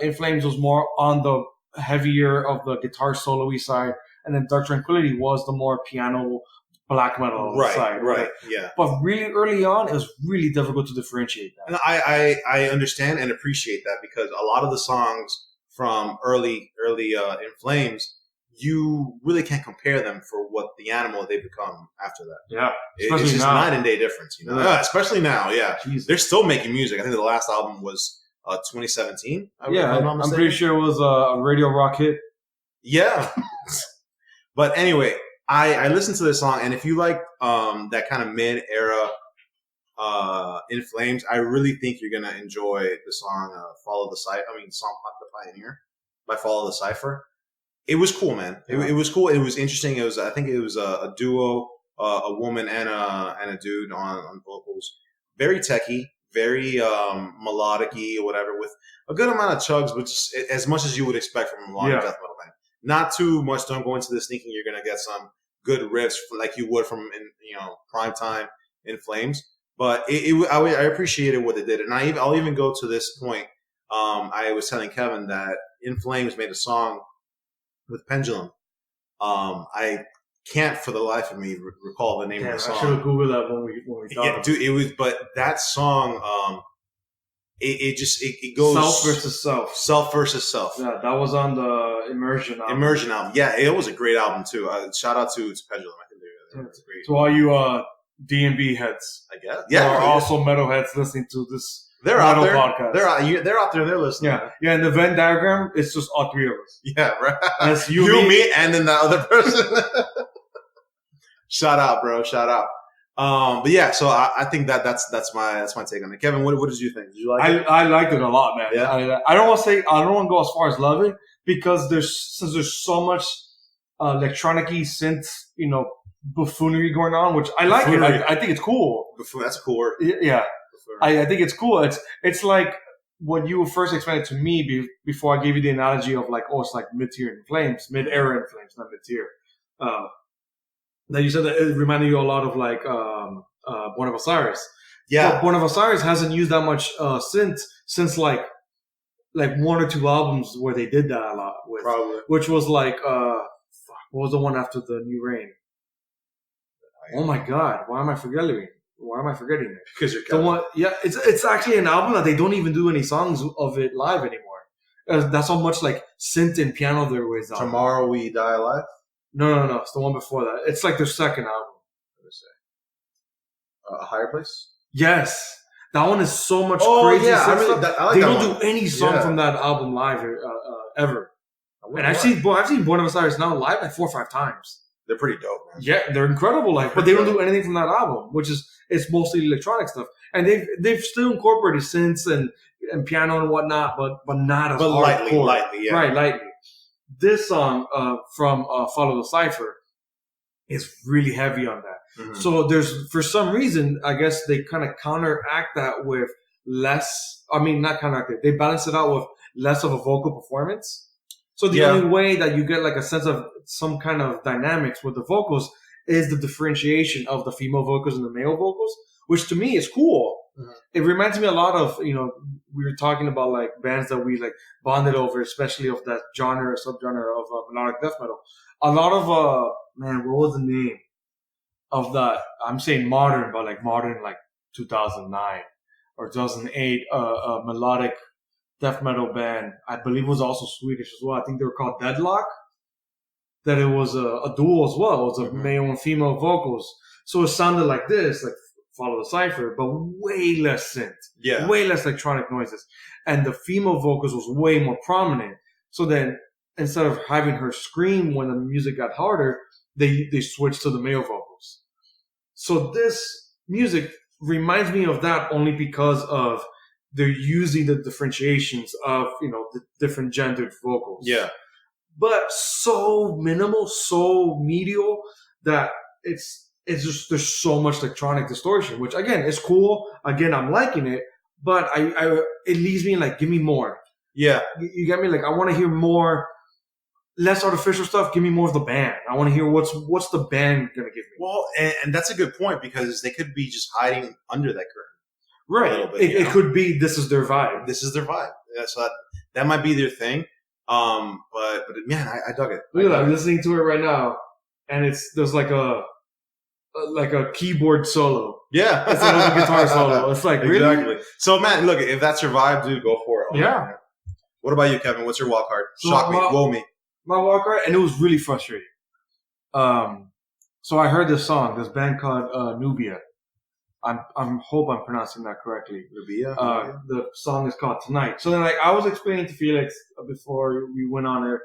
In Flames was more on the heavier of the guitar solo-y side, and then Dark Tranquillity was the more piano black metal side. Right, yeah. But really early on, it was really difficult to differentiate that. And I understand and appreciate that, because a lot of the songs from early In Flames, you really can't compare them for what the animal they've become after that. Yeah. It's just night and day difference, especially now, yeah. Jesus. They're still making music. I think the last album was 2017. I'm pretty sure it was a Radio Rock hit. Yeah. But anyway, I listened to this song, and if you like that kind of mid-era In Flames, I really think you're going to enjoy the song Song The Pioneer by Follow the Cypher. It was cool, man. It was cool. It was interesting. I think it was a duo, a woman and a dude on vocals. Very techie, very melodic-y or whatever, with a good amount of chugs, but just as much as you would expect from a melodic death metal band. Not too much. Don't go into this thinking you're going to get some good riffs like you would from prime time In Flames. But I appreciated what they did, and I'll even go to this point. I was telling Kevin that In Flames made a song with Pendulum. I can't for the life of me recall the name of the song. I should have Googled that when we thought dude, it was, but that song, it goes self versus self. Self versus self. Yeah, that was on the Immersion album. Immersion album. Yeah, it was a great album too. Shout out to Pendulum. I think it's great. To all you D&B heads, I guess. Yeah, are also metalheads listening to this. They're out there. Podcast. They're out there. They're listening. Yeah. In the Venn diagram, it's just all three of us. Yeah, right. That's you, me, and then the other person. Shout out, bro. Shout out. But yeah, so I think that's my take on it. Kevin, what did you think? Did you like it? I liked it a lot, man. Yeah. I don't want to go as far as love it, because there's so much electronic-y synth, buffoonery going on, which I like it. I think it's cool. Buffoon, that's a cool word. Yeah. I think it's cool. It's like what you first explained it to me before I gave you the analogy of like, it's like mid-tier In Flames, mid-era In Flames, not mid-tier. That you said that it reminded you a lot of like Born of Osiris. Yeah. But Born of Osiris hasn't used that much synth since like one or two albums where they did that a lot with. Probably. Which was like what was the one after the New Rain? Oh my God! Why am I forgetting it? Because you're Kevin. The one, it's actually an album that they don't even do any songs of it live anymore. That's how much like synth and piano there was. Tomorrow We Die Alive? No. It's the one before that. It's like their second album. Let me say. A Higher Place? Yes. That one is so much crazy. Yeah. I like they don't do any song from that album live ever. And I've seen Buenos Aires Now live like 4 or 5 times. They're pretty dope, man. Yeah, they're incredible. Like, but they don't do anything from that album, which is it's mostly electronic stuff. And they've still incorporated synths and piano and whatnot, but not as hardcore. lightly, yeah. Right, lightly. This song from Follow the Cipher is really heavy on that. Mm-hmm. So there's, for some reason, I guess they kind of counteract that with less. I mean, not counteract it. They balance it out with less of a vocal performance. So the only way that you get like a sense of some kind of dynamics with the vocals is the differentiation of the female vocals and the male vocals, which to me is cool. Mm-hmm. It reminds me a lot of, we were talking about like bands that we like bonded over, especially of that genre or subgenre of melodic death metal. A lot of, what was the name of that? I'm saying modern, but like modern, like 2009 or 2008, melodic death metal band. I believe it was also Swedish as well. I think they were called Deadlock. That it was a duo as well. It was a male and female vocals. So it sounded like this, like Follow the Cipher, but way less synth. Yeah. Way less electronic noises. And the female vocals was way more prominent. So then instead of having her scream when the music got harder, they switched to the male vocals. So this music reminds me of that only because of they're using the differentiations of, the different gendered vocals. Yeah. But so minimal, so medial that it's just, there's so much electronic distortion, which again is cool. Again, I'm liking it, but it leaves me like, give me more. Yeah. You get me? Like, I want to hear more, less artificial stuff. Give me more of the band. I want to hear what's the band going to give me. Well, and that's a good point because they could be just hiding under that curtain. Right. It could be, this is their vibe. This is their vibe. Yeah, so that might be their thing. But man, I dug it. Look at that. I'm listening to it right now, and there's like a keyboard solo. Yeah. Instead of a guitar solo. It's like, exactly. Really? So man, look, if that's your vibe, dude, go for it. Yeah. What about you, Kevin? What's your wild card? Shock me. Whoa me. My wild card, and it was really frustrating. So I heard this song, this band called Nubia. I hope I'm pronouncing that correctly. Nubia. The song is called Tonight. So then, like, I was explaining to Felix before we went on there,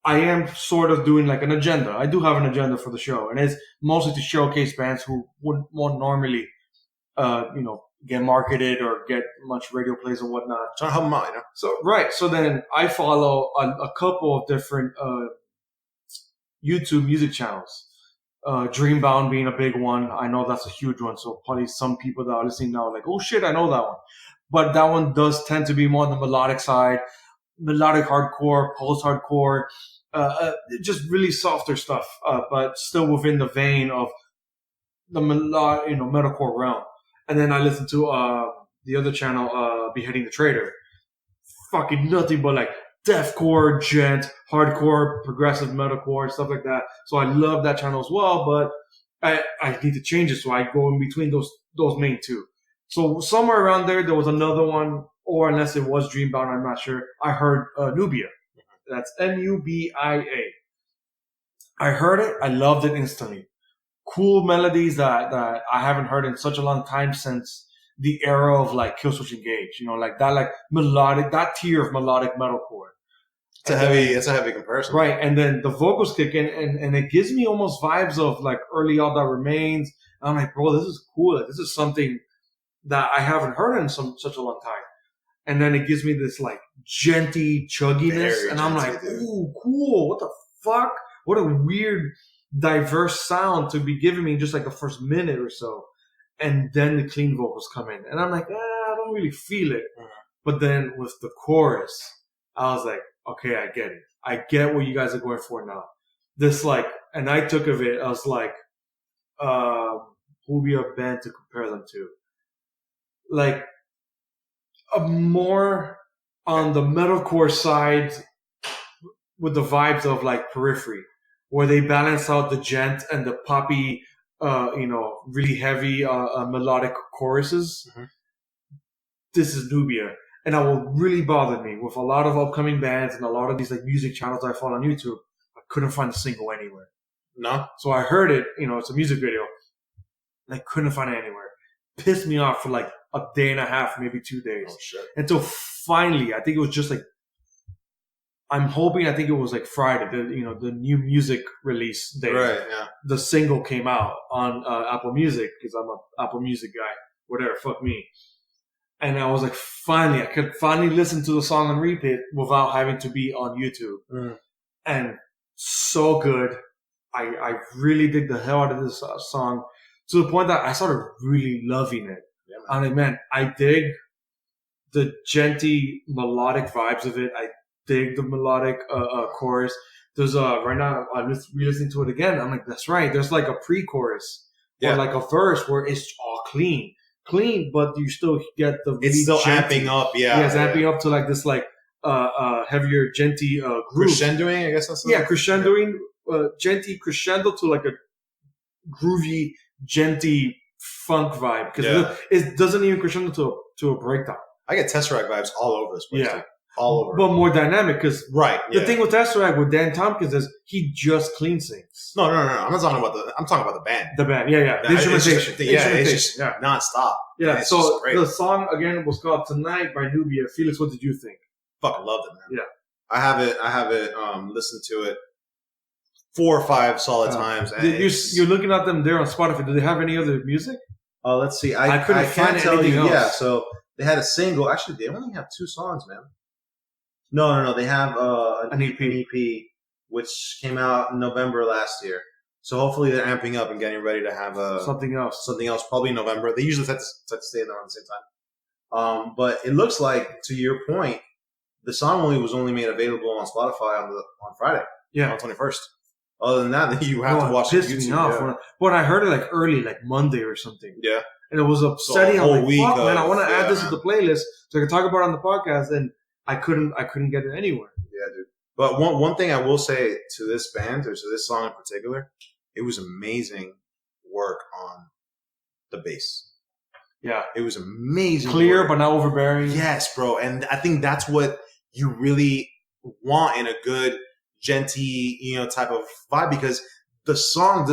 I am sort of doing like an agenda. I do have an agenda for the show, and it's mostly to showcase bands who won't normally, get marketed or get much radio plays and whatnot. Trying to help them out, So right. So then I follow a couple of different YouTube music channels. Dreambound being a big one. I know that's a huge one. So probably some people that are listening now are like, oh shit, I know that one. But that one does tend to be more on the melodic side, melodic hardcore, post-hardcore, just really softer stuff, but still within the vein of the metalcore realm. And then I listen to the other channel, Beheading the Traitor. Fucking nothing but like deathcore, gent, hardcore, progressive metalcore, stuff like that. So I love that channel as well, but I need to change it, so I go in between those main two. So somewhere around there was another one, or unless it was Dreambound, I'm not sure. I heard Nubia. That's Nubia. I heard it. I loved it instantly. Cool melodies that I haven't heard in such a long time since the era of like Killswitch Engage. Like that, like melodic, that tier of melodic metalcore. It's a heavy comparison. Right. And then the vocals kick in and it gives me almost vibes of like early All That Remains. And I'm like, bro, this is cool. Like, this is something that I haven't heard in such a long time. And then it gives me this like genty chugginess. And I'm like, ooh, cool. What the fuck? What a weird, diverse sound to be giving me just like the first minute or so. And then the clean vocals come in. And I'm like, I don't really feel it. But then with the chorus, I was like, okay, I get it. I get what you guys are going for now. This like, and I took of it as like, who would be a band to compare them to? Like, a more on the metalcore side with the vibes of like Periphery, where they balance out the gent and the poppy, really heavy melodic choruses. Mm-hmm. This is Nubia. And that will really bother me with a lot of upcoming bands and a lot of these like music channels I follow on YouTube. I couldn't find a single anywhere. No. So I heard it, it's a music video. And I couldn't find it anywhere. Pissed me off for like a day and a half, maybe 2 days. Oh, shit. Until finally, I think it was just like I'm hoping. I think it was like Friday. The new music release day. Right. Yeah. The single came out on Apple Music because I'm a Apple Music guy. Whatever. Fuck me. And I was like, I could finally listen to the song on repeat without having to be on YouTube. And so good. I really dig the hell out of this song to the point that I started really loving it. Yeah, I'm like, man, I dig the genty melodic vibes of it. I dig the melodic chorus. There's right now I'm just re-listening to it again. I'm like, that's right. There's like a pre-chorus or like a verse where it's all clean, but you still get the really it's still genty, amping up. Yeah, it's amping up to like this like heavier genty groove. Crescendoing, I guess that's crescendoing, genty crescendo to like a groovy, genty funk vibe because it doesn't even crescendo to a breakdown. I get Tesseract vibes all over this place. Too. All over. But more dynamic because the thing with Tesseract with Dan Tompkins is he just clean sings. No. I'm not talking about I'm talking about the band. The band, The instrumentation. It's just nonstop. Yeah. So the song again was called "Tonight" by Nubia. Felix, what did you think? Fucking loved it, man. Yeah. I have it. Listened to it 4 or 5 solid times. And you're looking at them there on Spotify. Do they have any other music? Let's see. I couldn't find anything else. Yeah. So they had a single. Actually, they only have 2 songs, man. No. They have an EP, which came out in November last year. So hopefully they're amping up and getting ready to have something else. Probably in November. They usually tend to stay there around the same time. But it looks like, to your point, the song was only made available on Spotify on Friday. Yeah, on 21st. Other than that, you have to watch it on YouTube. Me off when I heard it like early, like Monday or something. Yeah, and it was upsetting. I'm like, week fuck, man, I want to add this to the playlist so I can talk about it on the podcast, and I couldn't get it anywhere. Yeah, dude. But one thing I will say to this band, or to this song in particular, it was amazing work on the bass. Yeah, it was amazing. Clear but not overbearing. Yes, bro, and I think that's what you really want in a good genty, type of vibe, because the song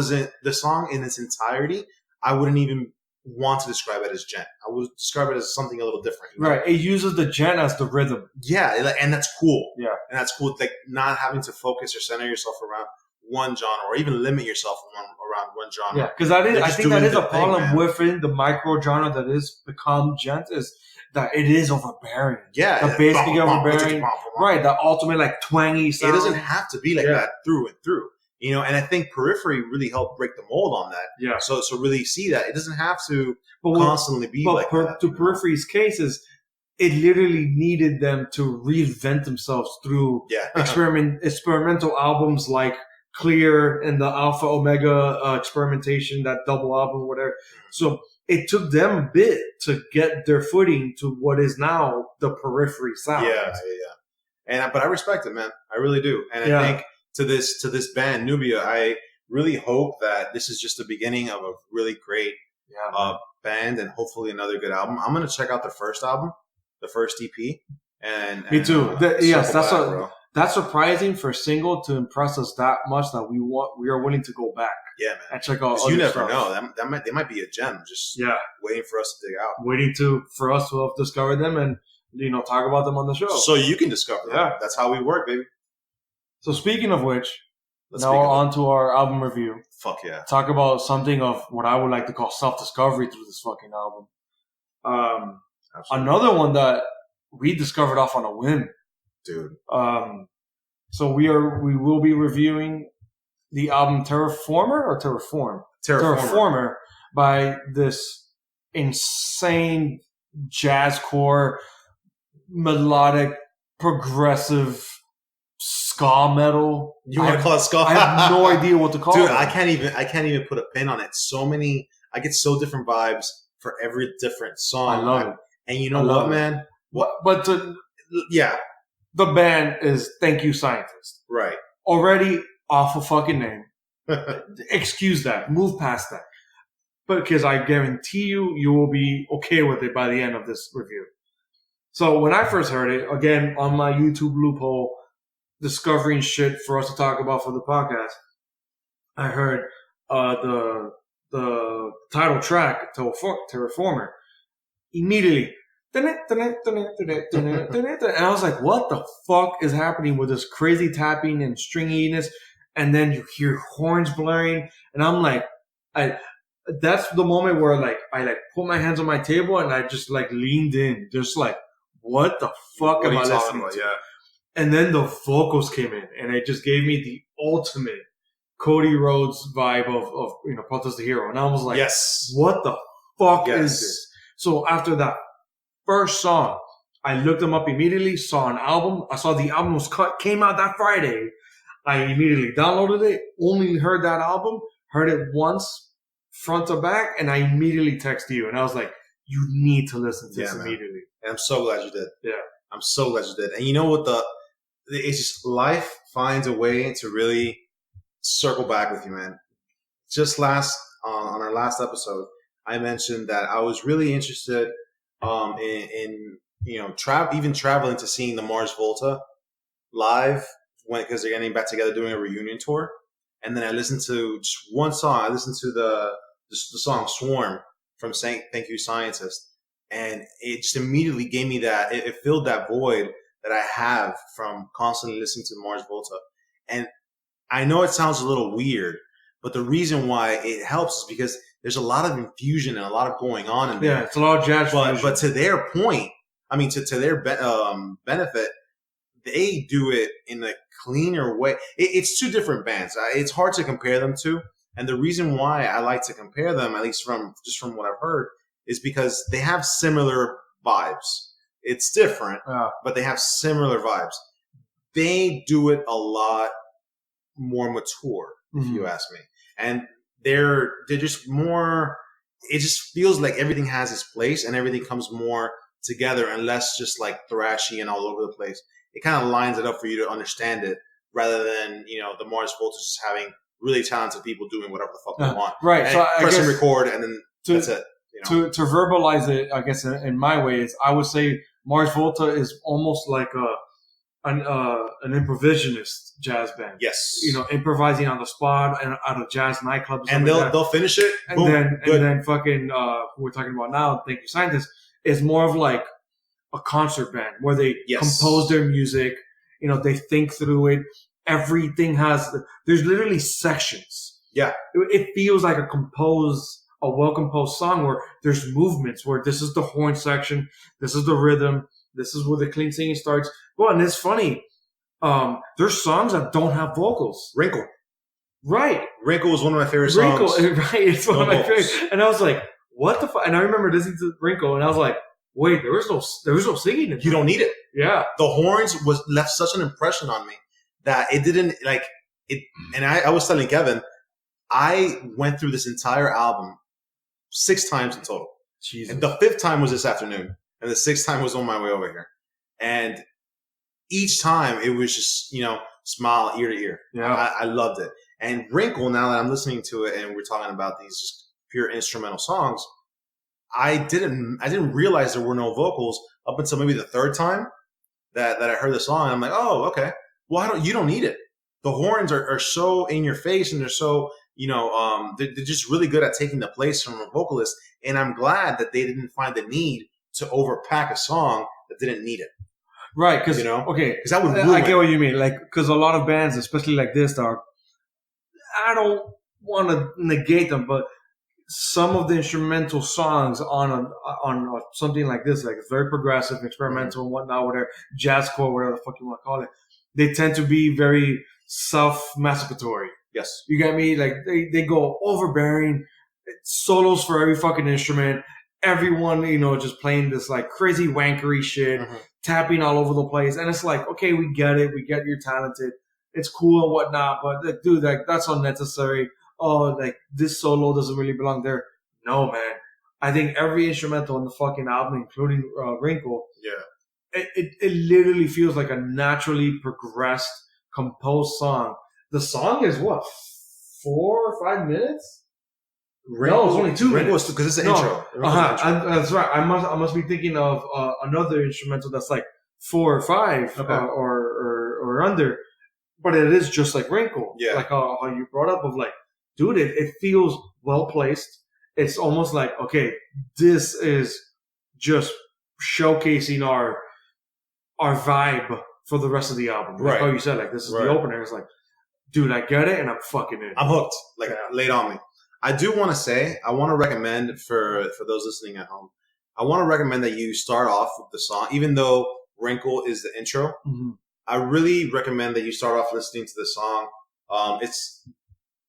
in its entirety, I wouldn't even want to describe it as gent. I would describe it as something a little different. Right. It uses the gent as the rhythm. Yeah, and that's cool. Yeah. And that's cool. Like not having to focus or center yourself around one genre or even limit yourself around one genre. Yeah, because I think that is a problem within the micro genre that is become gent is that it is overbearing. Yeah. The bass can get overbearing. Right. The ultimate like twangy sound. It doesn't have to be like that through and through. And I think Periphery really helped break the mold on that. Yeah. So really see that. It doesn't have to constantly be like that. To Periphery's cases, it literally needed them to reinvent themselves through experimental albums like Clear and the Alpha Omega experimentation, that double album, whatever. So it took them a bit to get their footing to what is now the Periphery sound. Yeah. But I respect it, man. I really do. And I think to this band, Nubia, I really hope that this is just the beginning of a really great band and hopefully another good album. I'm gonna check out the first album, the first EP. And me too. That's surprising for a single to impress us that much that we are willing to go back. Yeah, man. And check out. You never know. They might be a gem. Just waiting for us to dig out. Waiting for us to have discovered them and talk about them on the show. So you can discover them. That's how we work, baby. So speaking of which, now we're on to our album review. Fuck yeah. Talk about something of what I would like to call self-discovery through this fucking album. Another one that we discovered off on a whim. Dude. So we will be reviewing the album Terraformer by this insane jazzcore, melodic, progressive ska metal. You want to call it ska? I have no idea what to call it. Dude, I can't even put a pin on it. I get so different vibes for every different song. I love it. And you know what, man? The band is Thank You Scientist. Right. Already awful fucking name. Excuse that. Move past that. But because I guarantee you will be okay with it by the end of this review. So when I first heard it, again, on my YouTube loophole, discovering shit for us to talk about for the podcast, I heard the title track, Terraformer. Immediately, And I was like, what the fuck is happening with this crazy tapping and stringiness? And then you hear horns blaring, and I'm like, that's the moment where I put my hands on my table and I just leaned in, just like, what the fuck am I listening to? Yeah. And then the vocals came in, and it just gave me the ultimate Cody Rhodes vibe of Protest the Hero. And I was like, yes, what the fuck is this? So after that first song, I looked them up immediately, saw an album. I saw the album came out that Friday. I immediately downloaded it, only heard that album, heard it once, front to back, and I immediately texted you. And I was like, you need to listen to this immediately. And I'm so glad you did. Yeah. I'm so glad you did. And you know what it's just life finds a way to really circle back with you, man. Just on our last episode, I mentioned that I was really interested in even traveling to seeing the Mars Volta live because they're getting back together doing a reunion tour. And then I listened to just one song. I listened to the song Swarm from Thank You Scientist. And it just immediately gave me that, it filled that void that I have from constantly listening to Mars Volta. And I know it sounds a little weird, but the reason why it helps is because there's a lot of infusion and a lot of going on in there. Yeah, it's a lot of jazz fusion. But to their point, I mean, to their benefit, they do it in a cleaner way. It's two different bands. It's hard to compare them to. And the reason why I like to compare them, at least from what I've heard, is because they have similar vibes. It's different, but they have similar vibes. They do it a lot more mature, if you ask me. And they're just more, it just feels like everything has its place and everything comes more together and less just like thrashy and all over the place. It kind of lines it up for you to understand it rather than, the Mars Volta just having really talented people doing whatever the fuck they want. Right. And so press and record and then that's it. To verbalize it, I guess in my way, is I would say Mars Volta is almost like an improvisationist jazz band. Yes. Improvising on the spot and out of jazz nightclubs. And they'll finish it. And boom, then good. and then fucking who we're talking about now, Thank You Scientist, is more of like a concert band where they compose their music. They think through it. Everything there's literally sections. Yeah. It feels like a well-composed song where there's movements, where this is the horn section, this is the rhythm, this is where the clean singing starts. Well, and it's funny. There's songs that don't have vocals. Wrinkle. Right. Wrinkle was one of my favorite songs. Right. It's one of my favorites. And I was like, what the fuck? And I remember listening to Wrinkle and I was like, wait, there was no singing in it. You don't need it. Yeah. The horns left such an impression on me that it didn't and I was telling Kevin, I went through this entire album 6 times in total. Jesus. And the 5th time was this afternoon. And the 6th time was on my way over here. And each time it was just, smile ear to ear. Yeah. I loved it. And Wrinkle, now that I'm listening to it and we're talking about these just pure instrumental songs, I didn't realize there were no vocals up until maybe the 3rd time that I heard the song. I'm like, oh, okay. Well, you don't need it. The horns are so in your face and they're so, they're just really good at taking the place from a vocalist. And I'm glad that they didn't find the need to overpack a song that didn't need it. Right. Because, because that would ruin I get what you mean. Because a lot of bands, especially like this, I don't want to negate them, but some of the instrumental songs on something like this, like it's very progressive, experimental, and whatnot, whatever, jazzcore, whatever the fuck you want to call it, they tend to be very self-masturbatory. Yes. You get me? Like they go overbearing, solos for every fucking instrument. Everyone, just playing this like crazy wankery shit, tapping all over the place. And it's like, okay, we get it. We get you're talented. It's cool and whatnot. But dude, that's unnecessary. Oh, this solo doesn't really belong there. No, man. I think every instrumental in the fucking album, including Wrinkle, it literally feels like a naturally progressed, composed song. The song is what, 4 or 5 minutes? No, it's only 2 minutes because it's an intro. That's right. I must be thinking of another instrumental that's like 4 or 5 or under, but it is just like Wrinkle. Yeah, like how you brought up of like, dude, it feels well placed. It's almost like, okay, this is just showcasing our vibe for the rest of the album. Like how you said, like, this is the opener. It's like, dude, I get it, and I'm fucking in. I'm hooked. Like, laid on me. I do want to say, I want to recommend for those listening at home, I want to recommend that you start off with the song, even though Wrinkle is the intro. Mm-hmm. I really recommend that you start off listening to the song.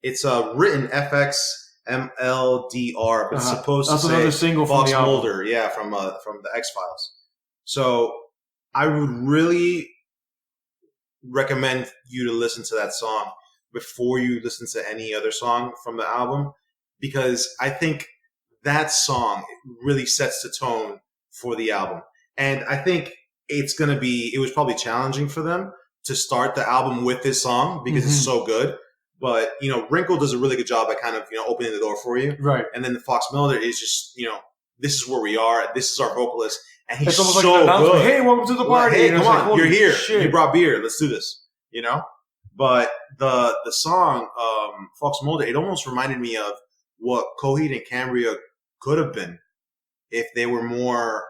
It's written FXMLDR, but it's supposed to say another single Fox from the Mulder, from the X-Files. So I would really recommend you to listen to that song before you listen to any other song from the album, because I think that song really sets the tone for the album. And I think it was probably challenging for them to start the album with this song because it's so good. But, Wrinkle does a really good job at kind of, opening the door for you. Right. And then the Fox Mulder is just, this is where we are. This is our vocalist. And he's almost so like good. Hey, welcome to the party. Hey, come on. You're here. Shit. You brought beer. Let's do this. But the song, Fox Mulder, it almost reminded me of what Coheed and Cambria could have been if they were more...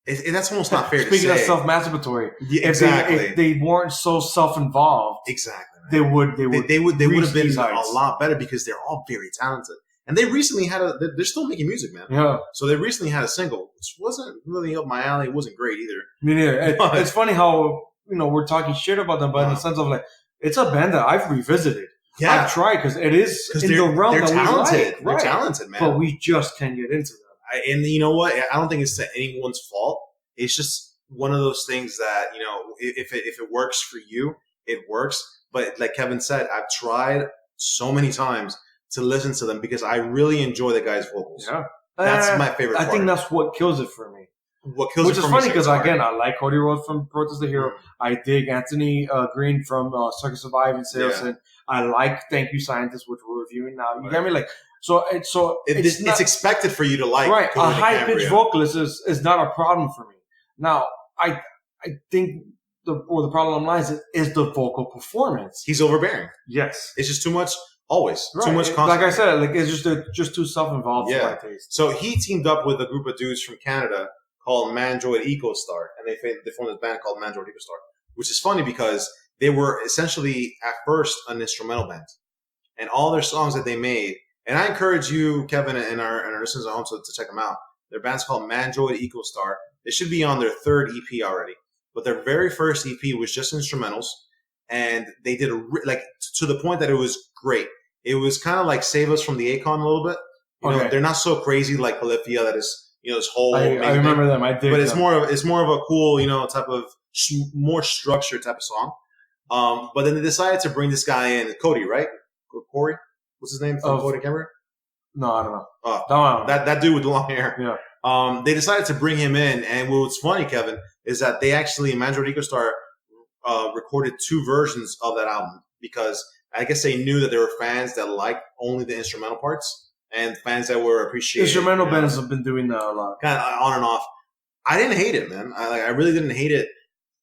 that's almost not fair to say. Speaking of self-masturbatory. Yeah, exactly. If they weren't so self-involved. Exactly. They would have been a lot better because they're all very talented. And they recently they're still making music, man. Yeah. So they recently had a single, which wasn't really up my alley. It wasn't great either. Me neither. It's funny how, we're talking shit about them, but in the sense of like, it's a band that I've revisited. Yeah. I've tried because it is in the realm that talented. we like. They're talented, man. But we just can't get into them. And you know what? I don't think it's to anyone's fault. It's just one of those things that, if it works for you, it works. But like Kevin said, I've tried so many times to listen to them because I really enjoy the guy's vocals. Yeah. That's my favorite part. I think that's what kills it for me. Which is funny because, again, I like Cody Rhodes from Protest the Hero. I dig Anthony Green from Circus of Ivan Saracen. Yeah. I like Thank You Scientist, which we're reviewing now. You get me? Like, it's expected for you to like. Right. A high-pitched vocalist is not a problem for me. Now, I think the problem lies is the vocal performance. He's overbearing. Yes. It's just too much. Always. Right. Too much content. Like I said, like it's just too self-involved for my taste. So he teamed up with a group of dudes from Canada called Mandroid EcoStar, and they formed this band called Mandroid EcoStar, which is funny because they were essentially at first an instrumental band, and all their songs that they made. And I encourage you, Kevin, and our listeners at home to check them out. Their band's called Mandroid EcoStar. They should be on their third EP already, but their very first EP was just instrumentals, and they did to the point that it was great. It was kind of like Save Us from the Akon a little bit. They're not so crazy like Polyphia that is this whole. I remember them. I did, but it's more of a cool type of more structured type of song. But then they decided to bring this guy in, Cody, right? Corey, what's his name from Cody Camera? No, I don't know. That dude with the long hair. Yeah. They decided to bring him in, and what's funny, Kevin, is that they actually Mandroid EcoStar recorded 2 versions of that album because I guess they knew that there were fans that liked only the instrumental parts and fans that were appreciating. Instrumental bands have been doing that a lot. Kind of on and off. I didn't hate it, man. I really didn't hate it.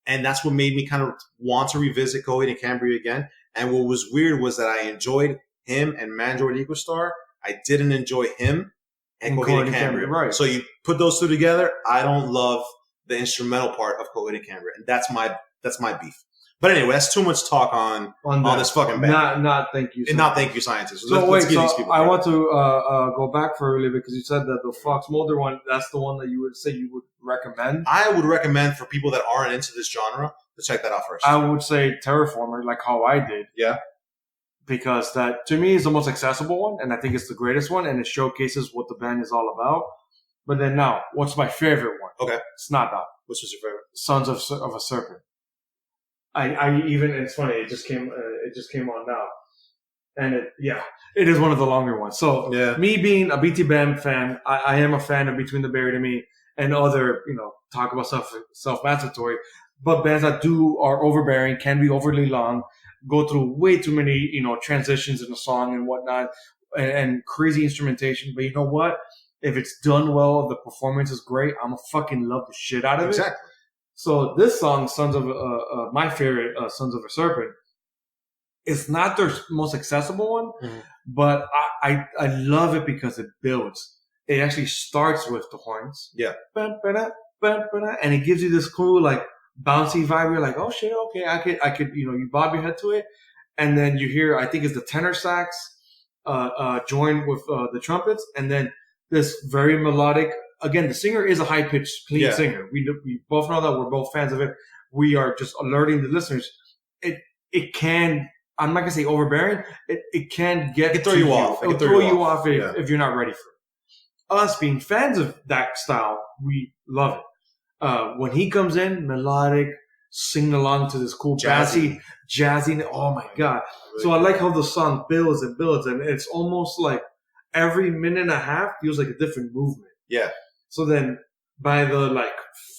And that's what made me kind of want to revisit Coheed and Cambria again. And what was weird was that I enjoyed him and Mandroid EcoStar. I didn't enjoy him and Coheed and Cambria. Right. So you put those two together, I don't love the instrumental part of Coheed and Cambria. And that's my beef. But anyway, that's too much talk on this fucking band. Not Thank You. And not Thank You Scientists. So let's give these people. I want to go back for a little bit because you said that the Fox Mulder one, that's the one that you would say you would recommend. I would recommend for people that aren't into this genre to check that out first. I would say Terraformer, like how I did. Yeah. Because that, to me, is the most accessible one, and I think it's the greatest one, and it showcases what the band is all about. But then now, what's my favorite one? Okay. Snot Dog. Which was your favorite? Sons of a Serpent. I even, it's funny, it just came on now. And it is one of the longer ones. So me being a BT Bam fan, I am a fan of Between the Buried and Me and other, talk about self-masturbatory, but bands that are overbearing, can be overly long, go through way too many, transitions in the song and whatnot, and crazy instrumentation. But you know what? If it's done well, the performance is great, I'm gonna fucking love the shit out of it. Exactly. So this song, my favorite, Sons of a Serpent, it's not their most accessible one, but I love it because it builds. It actually starts with the horns. Yeah. and it gives you this cool like bouncy vibe. You're like, oh shit, okay, I could, you bob your head to it, and then you hear, I think it's the tenor sax, joined with the trumpets, and then this very melodic. Again, the singer is a high pitched, clean singer. We both know that. We're both fans of it. We are just alerting the listeners. It can. I'm not gonna say overbearing. It can get throw you off. It'll throw you off if you're not ready for it. Us being fans of that style, we love it. When he comes in, melodic, singing along to this cool jazzy. Oh my god! So I like how the song builds and builds, and it's almost like every minute and a half feels like a different movement. Yeah. So then, by the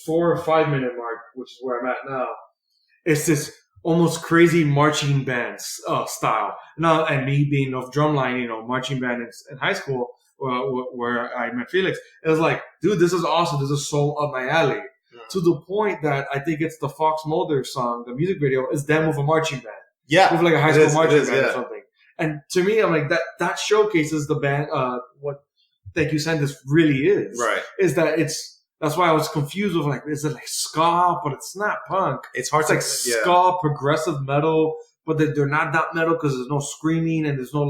4 or 5 minute mark, which is where I'm at now, it's this almost crazy marching band style. Now, and me being of drumline, marching band in high school, where I met Felix, it was like, dude, this is awesome. This is so up my alley. Yeah. To the point that I think it's the Fox Mulder song, the music video, is them with a marching band. Yeah. With a high school marching band or something. And to me, I'm like, that showcases the band, what Thank You Sandus really is. Right. Is that that's why I was confused with is it like ska, but it's not punk. It's hard to ska, progressive metal, but they're not that metal because there's no screaming and there's no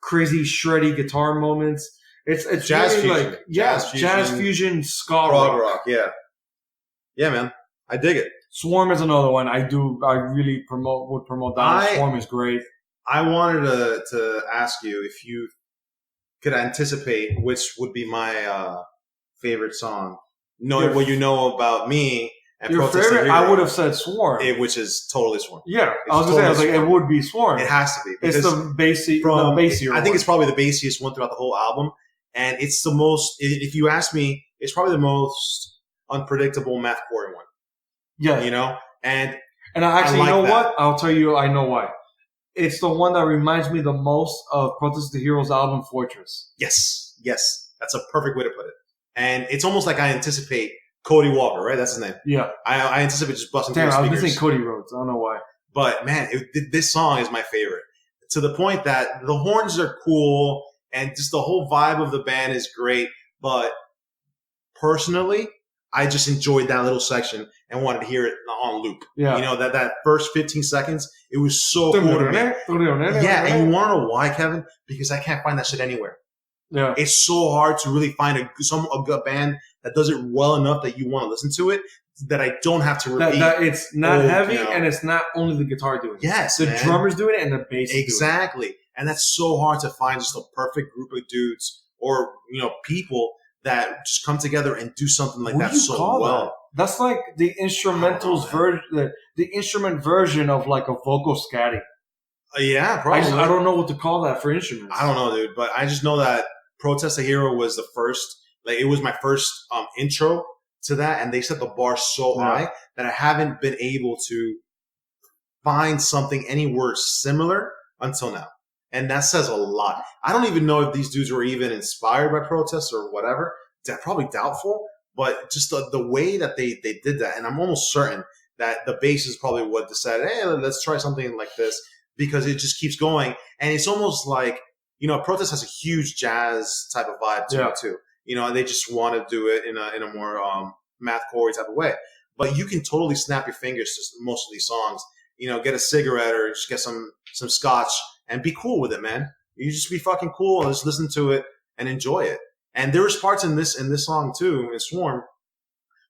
crazy shreddy guitar moments. It's jazz really fusion. Jazz fusion, ska rock. Yeah. Yeah, man. I dig it. Swarm is another one. I really would promote that. Swarm is great. I wanted to ask you if you could anticipate which would be my favorite song. Knowing what you know about me and your Protest favorite, the Hero, I would have said Swarm. which is totally Swarm. Yeah, I was going to say, it would be Swarm. It has to be. It's the bassier I think it's probably the bassiest one throughout the whole album. And it's the most, if you ask me, it's probably the most unpredictable mathcore one. Yeah. And I actually, what? I'll tell you, I know why. It's the one that reminds me the most of Protest the Hero's album, Fortress. Yes. That's a perfect way to put it. And it's almost like I anticipate Cody Walker, right? That's his name. Yeah. I anticipate just busting through the speakers. I was going to say Cody Rhodes. I don't know why. But, man, this song is my favorite. To the point that the horns are cool and just the whole vibe of the band is great. But personally, I just enjoyed that little section and wanted to hear it on loop. Yeah. That first 15 seconds, it was so cool to me. Yeah, and you want to know why, Kevin? Because I can't find that shit anywhere. Yeah. It's so hard to really find a good band that does it well enough that you want to listen to it, that I don't have to repeat. That it's not heavy, and it's not only the guitar doing it. Yes, the drummer's doing it and the bass exactly. doing it. And that's so hard to find just a perfect group of dudes or people that just come together and do something like that so well. That? That's like the instrumentals version, the instrument version of a vocal scatting. Yeah, probably. I don't know what to call that for instruments. I don't know, dude, but I just know that Protest the Hero was the first, it was my first intro to that, and they set the bar so high that I haven't been able to find something anywhere similar until now. And that says a lot. I don't even know if these dudes were even inspired by Protest or whatever. They're probably doubtful, but just the way that they did that, and I'm almost certain that the bass is probably what decided, hey, let's try something like this, because it just keeps going. And it's almost like, Protest has a huge jazz type of vibe to it too. They just want to do it in a more mathcore type of way. But you can totally snap your fingers to most of these songs. Get a cigarette or just get some scotch and be cool with it, man. You just be fucking cool and just listen to it and enjoy it. And there was parts in this song too, in Swarm,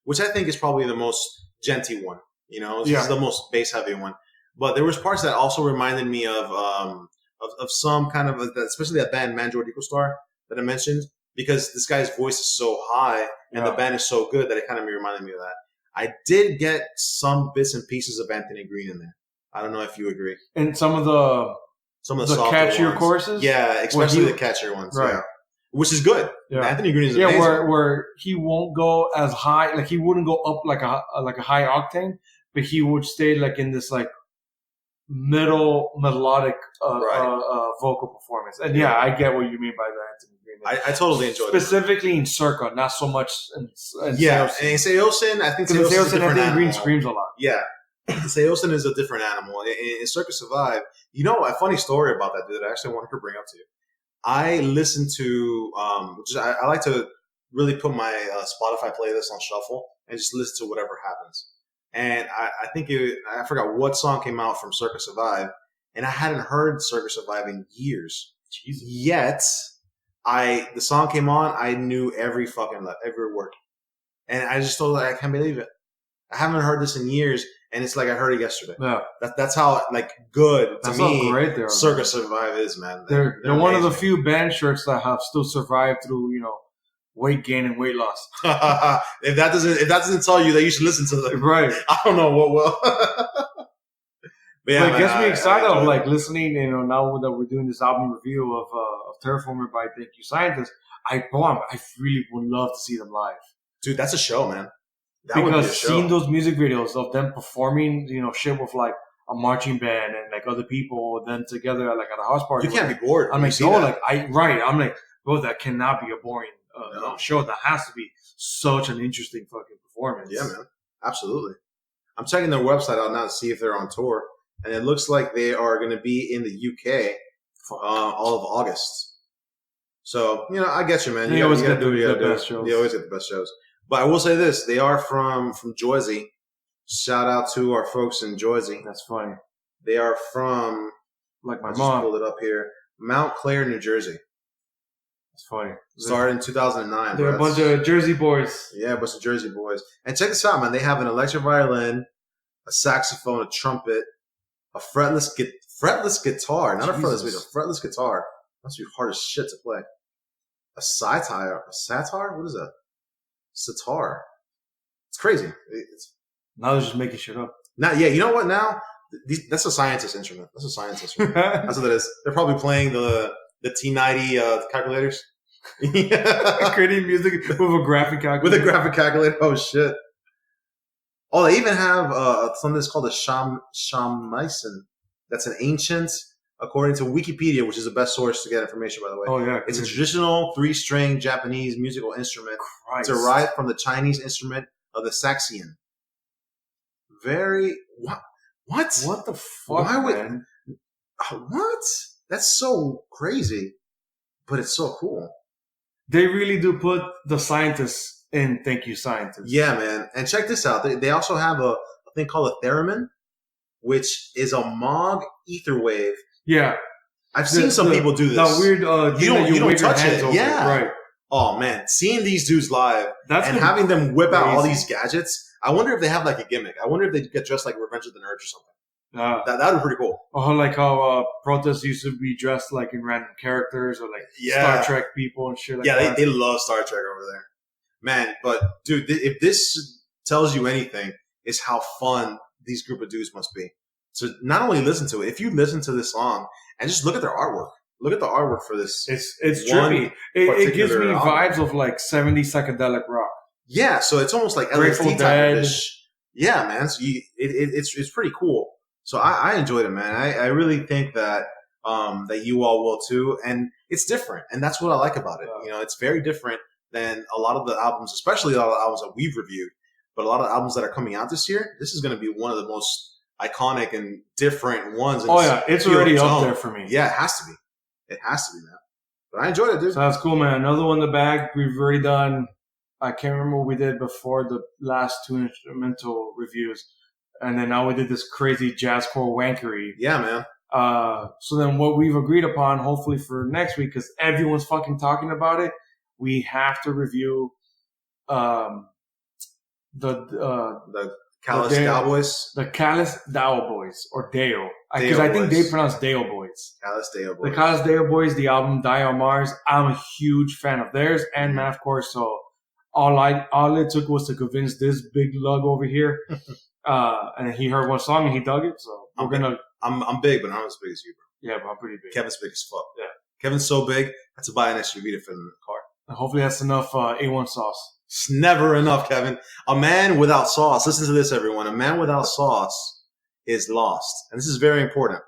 which I think is probably the most genty one. It's the most bass heavy one. But there was parts that also reminded me of some kind of, especially that band Manjor Star that I mentioned, because this guy's voice is so high and the band is so good that it kind of reminded me of that. I did get some bits and pieces of Anthony Green in there. I don't know if you agree. And some of the catchier ones. Choruses? Yeah, especially the catchier ones. Right. Yeah. Which is good. Yeah. Anthony Green is amazing. Yeah, where he won't go as high, he wouldn't go up like a high octane, but he would stay in this middle melodic vocal performance. And I get what you mean by that, Anthony Green. I totally enjoyed it. Specifically in Circa, not so much in Seosin. And in Seosin, I think Seosin is a different Anthony animal. Green screams a lot. Yeah. Seosin is a different animal. In Circa Survive, a funny story about that, dude, I actually wanted to bring up to you. I listened to, which I like to really put my Spotify playlist on shuffle and just listen to whatever happens. And I think I forgot what song came out from Circa Survive, and I hadn't heard Circa Survive in years. Jesus. Yet, the song came on, I knew every word. And I just told her, I can't believe it. I haven't heard this in years, and it's like I heard it yesterday. Yeah. That's how good That's to me how great they are. Circa Survive is, man. They're one of the few band shirts that have still survived through, weight gain and weight loss. If that doesn't tell you that you should listen to them, Right? I don't know what will. But yeah, it gets me excited. I'm like listening. Now that we're doing this album review of Terraformer by Thank You Scientist, I really would love to see them live. Dude, that's a show, man. Because seeing those music videos of them performing, shit with like a marching band and like other people, then together like at a house party, you can't be bored. I'm like, I'm like, bro, that cannot be a boring show. That has to be such an interesting fucking performance. Yeah, man, absolutely. I'm checking their website out now to see if they're on tour, and it looks like they are going to be in the UK all of August. So I get you, man. They always get the best shows. They always get the best shows. But I will say this: they are from Jersey. Shout out to our folks in Jersey. That's funny. They are from like my I mom. Just pulled it up here. Mount Clair, New Jersey. That's funny. Started in 2009. They're a bunch of Jersey boys. Yeah, a bunch of Jersey boys. And check this out, man. They have an electric violin, a saxophone, a trumpet, a fretless guitar. Not Jesus. a fretless guitar. Must be hard as shit to play. A sitar? What is that? Sitar. It's crazy. Now they're just making shit up. Now, yeah, you know what? Now that's a scientist instrument. That's what it is. They're probably playing the T90 calculators. Creating music with a graphic calculator. Oh shit! Oh, they even have something that's called a shamisen. That's an ancient, according to Wikipedia, which is the best source to get information, by the way. Oh yeah, it's a traditional 3-string Japanese musical instrument derived from the Chinese instrument of the Saxian. What? What the fuck, man? What? That's so crazy, but it's so cool. They really do put the scientists in Thank You Scientist. Yeah, man. And check this out. They also have a thing called a theremin, which is a Moog ether wave. Yeah. I've seen some people do this. That weird you don't touch it. Over. Yeah. Right. Oh, man. Seeing these dudes live having them whip out all these gadgets, I wonder if they have like a gimmick. I wonder if they get dressed like Revenge of the Nerds or something. That would be pretty cool. Like how protests used to be dressed like in random characters or like Star Trek people and shit like that. Yeah, they love Star Trek over there. Man, but dude, if this tells you anything, is how fun these group of dudes must be. So not only listen to it, if you listen to this song and just look at their artwork. Look at the artwork for this. It's trippy. It gives me vibes of like 70s psychedelic rock. Yeah, so it's almost like LSD type-ish. Yeah, man. So it's pretty cool. So I enjoyed it, man. I really think that that you all will too, and it's different, and that's what I like about it. It's very different than a lot of the albums, especially a lot of the albums that we've reviewed. But a lot of the albums that are coming out this year, this is going to be one of the most iconic and different ones. It's already up there for me. Yeah, it has to be. It has to be, man. But I enjoyed it, dude. Sounds cool, man. Another one in the bag. We've already done. I can't remember what we did before the last 2 instrumental reviews. And then now we did this crazy jazzcore wankery. Yeah, man. So then what we've agreed upon, hopefully for next week, because everyone's fucking talking about it, we have to review the Callous Cowboys? The Callous Dao Boys, or Deo. Because I think they pronounce Deo Boys. Callous Deo Boys. The Callous Deo Boys, the album Die on Mars. I'm a huge fan of theirs and Mathcore, so all it took was to convince this big lug over here. And he heard one song and he dug it, so I'm big, but I'm not as big as you, bro. Yeah, but I'm pretty big. Kevin's big as fuck. Yeah. Kevin's so big, I had to buy an SUV to fit in the car. And hopefully that's enough A1 sauce. It's never enough, Kevin. A man without sauce, listen to this, everyone. A man without sauce is lost. And this is very important.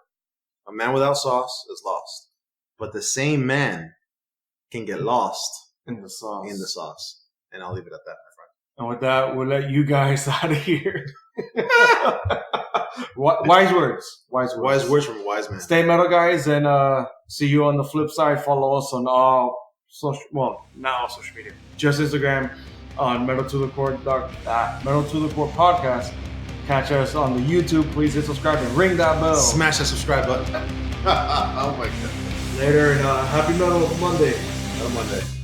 A man without sauce is lost. But the same man can get lost in the sauce. And I'll leave it at that, my friend. And with that, we'll let you guys out of here. Wise words. Wise words from a wise man. Stay metal, guys, and see you on the flip side. Follow us on all not all social media, just Instagram on Metal to the Core podcast. Catch us on the YouTube. Please hit subscribe and ring that bell. Smash that subscribe button. Oh my god. Later, and happy Metal Monday. Metal Monday.